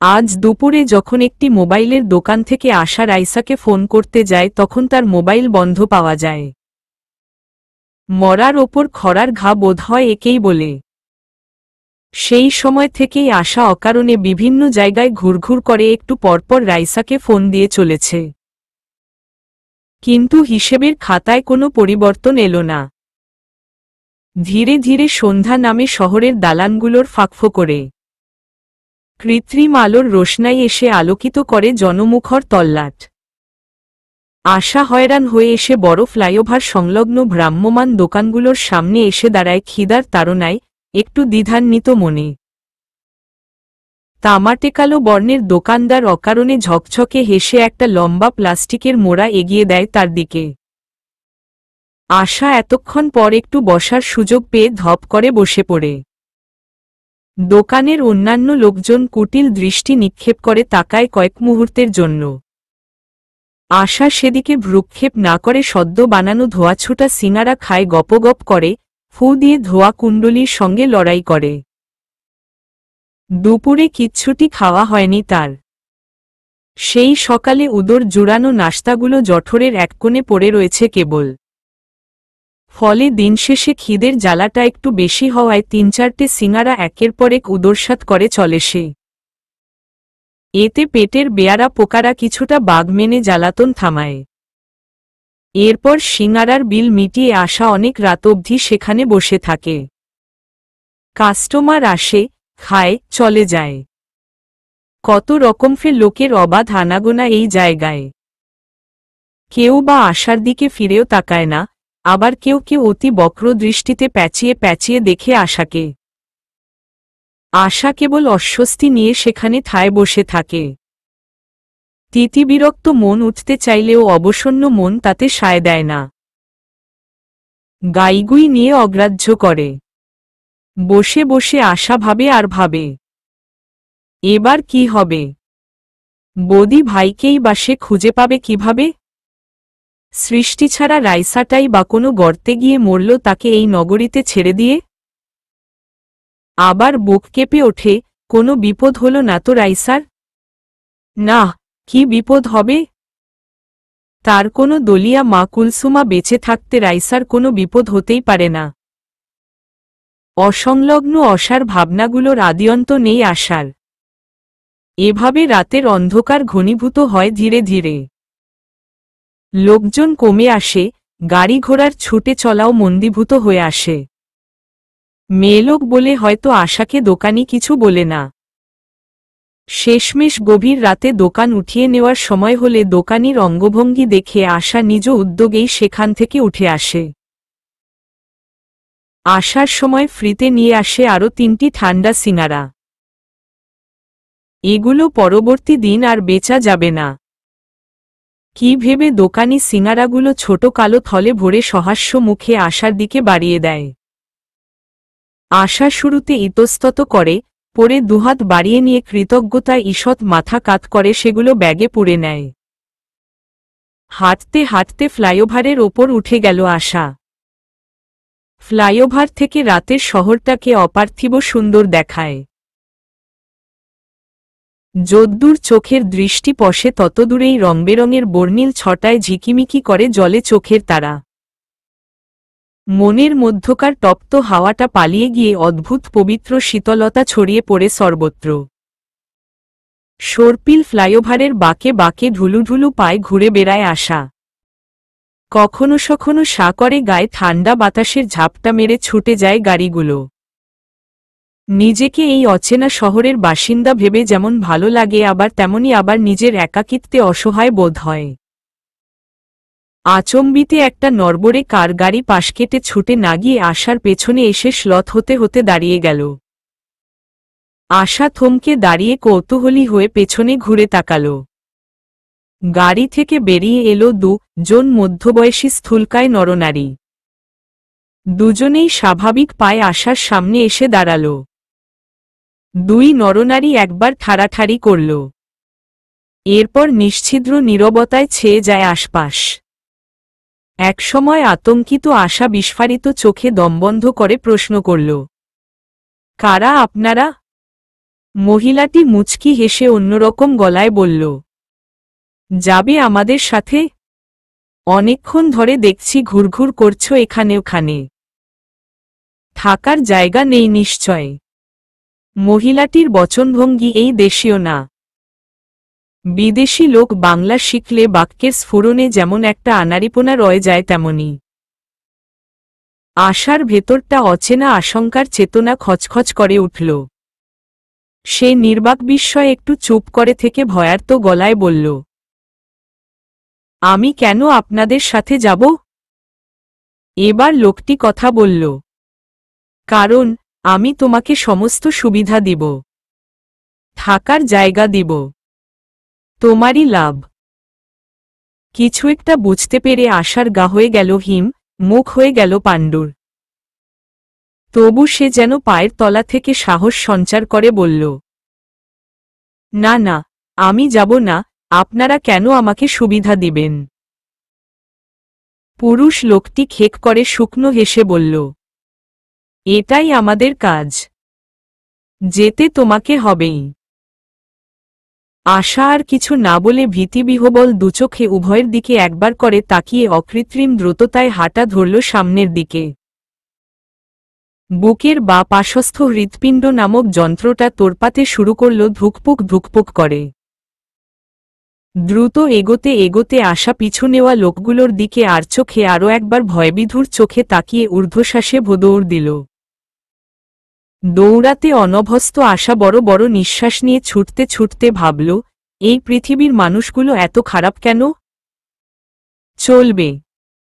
আজ দুপুরে যখন একটি মোবাইলের দোকান থেকে আসা রাইসাকে ফোন করতে যায় তখন তার মোবাইল বন্ধ পাওয়া যায়। মরার ওপর খরার ঘা বোধ হয় একেই বলে। সেই সময় থেকেই আশা অকারণে বিভিন্ন জায়গায় ঘুরঘুর করে একটু পরপর রাইসাকে ফোন দিয়ে চলেছে। কিন্তু হিসেবের খাতায় কোনো পরিবর্তন এলো না। ধীরে ধীরে সন্ধ্যা নামে শহরের দালানগুলোর ফাঁকফো করে। কৃত্রিম আলোর রোশনাই এসে আলোকিত করে জনমুখর তল্লাট। আশা হয়রান হয়ে এসে বড় ফ্লাইওভার সংলগ্ন ভ্রাম্যমান দোকানগুলোর সামনে এসে দাঁড়ায় খিদার তাড়নায়, একটু দ্বিধান্বিত মনে। তামাটেকালো বর্ণের দোকানদার অকারণে ঝকঝকে হেসে একটা লম্বা প্লাস্টিকের মোড়া এগিয়ে দেয় তার দিকে। আশা এতক্ষণ পর একটু বসার সুযোগ পেয়ে ধপ করে বসে পড়ে। দোকানের অন্যান্য লোকজন কুটিল দৃষ্টি নিক্ষেপ করে তাকায় কয়েক মুহূর্তের জন্য। আশা সেদিকে ভ্রুক্ষেপ না করে সদ্য বানানো ধোয়াছুটা সিঙাড়া খায়, গপগপ করে, ফু দিয়ে ধোয়া কুণ্ডলীর সঙ্গে লড়াই করে। দুপুরে কিচ্ছুটি খাওয়া হয়নি তার। সেই সকালে উদর জুড়ানো নাশতাগুলো জঠরের এক কোণে পড়ে রয়েছে কেবল। ফলে দিনশেষে খিদের জ্বালাটা একটু বেশি হওয়ায় ৩-৪টে সিঙাড়া একের পর এক উদরসাৎ করে চলে সে। এতে পেটের বেয়ারা পোকারা কিছুটা বাগ মেনে জ্বালাতন থামায়। এরপর সিঙাড়ার বিল মিটিয়ে আশা অনেক রাত অবধি সেখানে বসে থাকে। কাস্টমার আসে, খায়, চলে যায়। কত রকমফের লোকের অবাধ আনাগোনা এই জায়গায়। কেউ বা আশার দিকে ফিরেও তাকায় না, আবার কেউ কেউ অতি বক্র দৃষ্টিতে প্যাচিয়ে প্যাচিয়ে দেখে আশাকে। আশা কেবল অস্বস্তি নিয়ে সেখানে ঠায় বসে থাকে। তিতিবিরক্ত মন উঠতে চাইলেও অবসন্ন মন তাতে সায় দেয় না। গাইগুই নিয়ে অগ্রাহ্য করে। বসে বসে আশা ভাবে আর ভাবে, এবার কি হবে? বদি ভাইকেই বা সে খুঁজে পাবে কিভাবে? সৃষ্টি ছাড়া রাইসাটাই বা কোনো গর্তে গিয়ে মরল তাকে এই নগরীতে ছেড়ে দিয়ে? আবার বুক কেঁপে ওঠে, কোনো বিপদ হল না তো রাইসার? না, কি বিপদ হবে? তার কোনো দলিয়া মা কুলসুমা বেঁচে থাকতে রাইসার কোনো বিপদ হতেই পারে না। অসংলগ্ন অসার ভাবনাগুলোর আদিয়ন্ত নেই আশার। এভাবে রাতের অন্ধকার ঘনীভূত হয় ধীরে ধীরে। লোকজন কমে আসে, গাড়ি ঘোড়ার ছুটে চলাও মন্দীভূত হয়ে আসে। মেয়েলোক বলে হয়তো আশাকে দোকানি কিছু বলে না। শেষমেশ গভীর রাতে দোকান উঠিয়ে নেওয়ার সময় হলে দোকানির অঙ্গভঙ্গি দেখে আশা নিজ উদ্যোগেই সেখান থেকে উঠে আসে। আসার সময় ফ্রিতে নিয়ে আসে আরও ৩টি ঠান্ডা সিঙাড়া। এগুলো পরবর্তী দিন আর বেচা যাবে না। কি ভেবে দোকানি সিঙারাগুলো ছোট কালো থলে ভরে সহাস্য মুখে আশার দিকে বাড়িয়ে দেয়। আশা শুরুতে ইতস্তত করে, পরে দুহাত বাড়িয়ে নিয়ে কৃতজ্ঞতায় ঈষৎ মাথা কাত করে সেগুলো ব্যাগে পুরে নেয়। হাঁটতে হাঁটতে ফ্লাইওভারের ওপর উঠে গেল আশা। ফ্লাইওভার থেকে রাতের শহরটাকে অপার্থিব সুন্দর দেখায়। যদ্দূর চোখের দৃষ্টি পশে ততদূরেই রংবেরঙের বর্ণিল ছটায় ঝিকিমিকি করে জলে চোখের তারা। মনের মধ্যকার তপ্ত হাওয়াটা পালিয়ে গিয়ে অদ্ভুত পবিত্র শীতলতা ছড়িয়ে পড়ে সর্বত্র। সর্পিল ফ্লাইওভারের বাঁকে বাঁকে ঢুলুঢুলু পায়ে ঘুরে বেড়ায় আশা। কখনো সখনো সা করে গায়ে ঠান্ডা বাতাসের ঝাপটা মেরে ছুটে যায় গাড়িগুলো। নিজেকে এই অচেনা শহরের বাসিন্দা ভেবে যেমন ভালো লাগে, আবার তেমনি আবার নিজের একাকিত্বে অসহায় বোধ হয়। আচম্বিতে একটা নড়বড়ে কার গাড়ি পাশ কেটে ছুটে না গিয়ে আশার পেছনে এসে শ্লথ হতে হতে দাঁড়িয়ে গেল। আশা থমকে দাঁড়িয়ে কৌতূহলী হয়ে পেছনে ঘুরে তাকাল। গাড়ি থেকে বেরিয়ে এলো দুজন মধ্যবয়সী স্থূলকায় নরনারী। দুজনেই স্বাভাবিক পায়ে আশার সামনে এসে দাঁড়াল। দুই নরনারী একবার ঠাড়াঠাড়ি করল, এরপর নিশ্ছিদ্র নীরবতায় ছেয়ে যায় আশপাশ। একসময় আতঙ্কিত আশা বিস্ফারিত চোখে দমবন্ধ করে প্রশ্ন করল, কারা আপনারা? মহিলাটি মুচকি হেসে অন্যরকম গলায় বলল, যাবে আমাদের সাথে? অনেকক্ষণ ধরে দেখছি ঘুরঘুর করছো এখানে ওখানে। থাকার জায়গা নেই নিশ্চয়। মহিলাটির বচনভঙ্গি এই দেশীয় না। বিদেশি লোক বাংলা শিখলে বাক্যের স্ফুরণে যেমন একটা আনাড়িপোনা রয়ে যায় তেমনি। আশার ভেতরটা অচেনা আশঙ্কার চেতনা খচখচ করে উঠল। সে নির্বাক বিস্ময়ে একটু চুপ করে থেকে ভয়ার্ত গলায় বলল, আমি কেন আপনাদের সাথে যাব? এবার লোকটি কথা বলল, কারণ আমি তোমাকে সমস্ত সুবিধা দিব, থাকার জায়গা দিব, তোমারই লাভ। কিছু একটা বুঝতে পেরে আশার গা হয়ে গেল হিম, মুখ হয়ে গেল পাণ্ডুর। তবু সে যেন পায়ের তলা থেকে সাহস সঞ্চার করে বলল, না না, আমি যাব না। আপনারা কেন আমাকে সুবিধা দিবেন? পুরুষ লোকটি খেক করে শুকনো হেসে বলল, এটাই আমাদের কাজ, যেতে তোমাকে হবেই। আশা আর কিছু না বলে ভীতিবিহ্বল দুচোখে উভয়ের দিকে একবার করে তাকিয়ে অকৃত্রিম দ্রুততায় হাঁটা ধরল সামনের দিকে। বুকের বা পাশস্থ হৃৎপিণ্ড নামক যন্ত্রটা তোড়পাতে শুরু করল ধুকপুক ধুকপুক করে। দ্রুত এগোতে এগোতে আশা পিছু নেওয়া লোকগুলোর দিকে আর চোখে আরও একবার ভয়বিধুর চোখে তাকিয়ে ঊর্ধ্বশ্বাসে ভোদৌড় দিল। দৌড়াতে অনভ্যস্ত আশা বড় বড় নিঃশ্বাস নিয়ে ছুটতে ছুটতে ভাবল, এই পৃথিবীর মানুষগুলো এত খারাপ কেন? চলবে।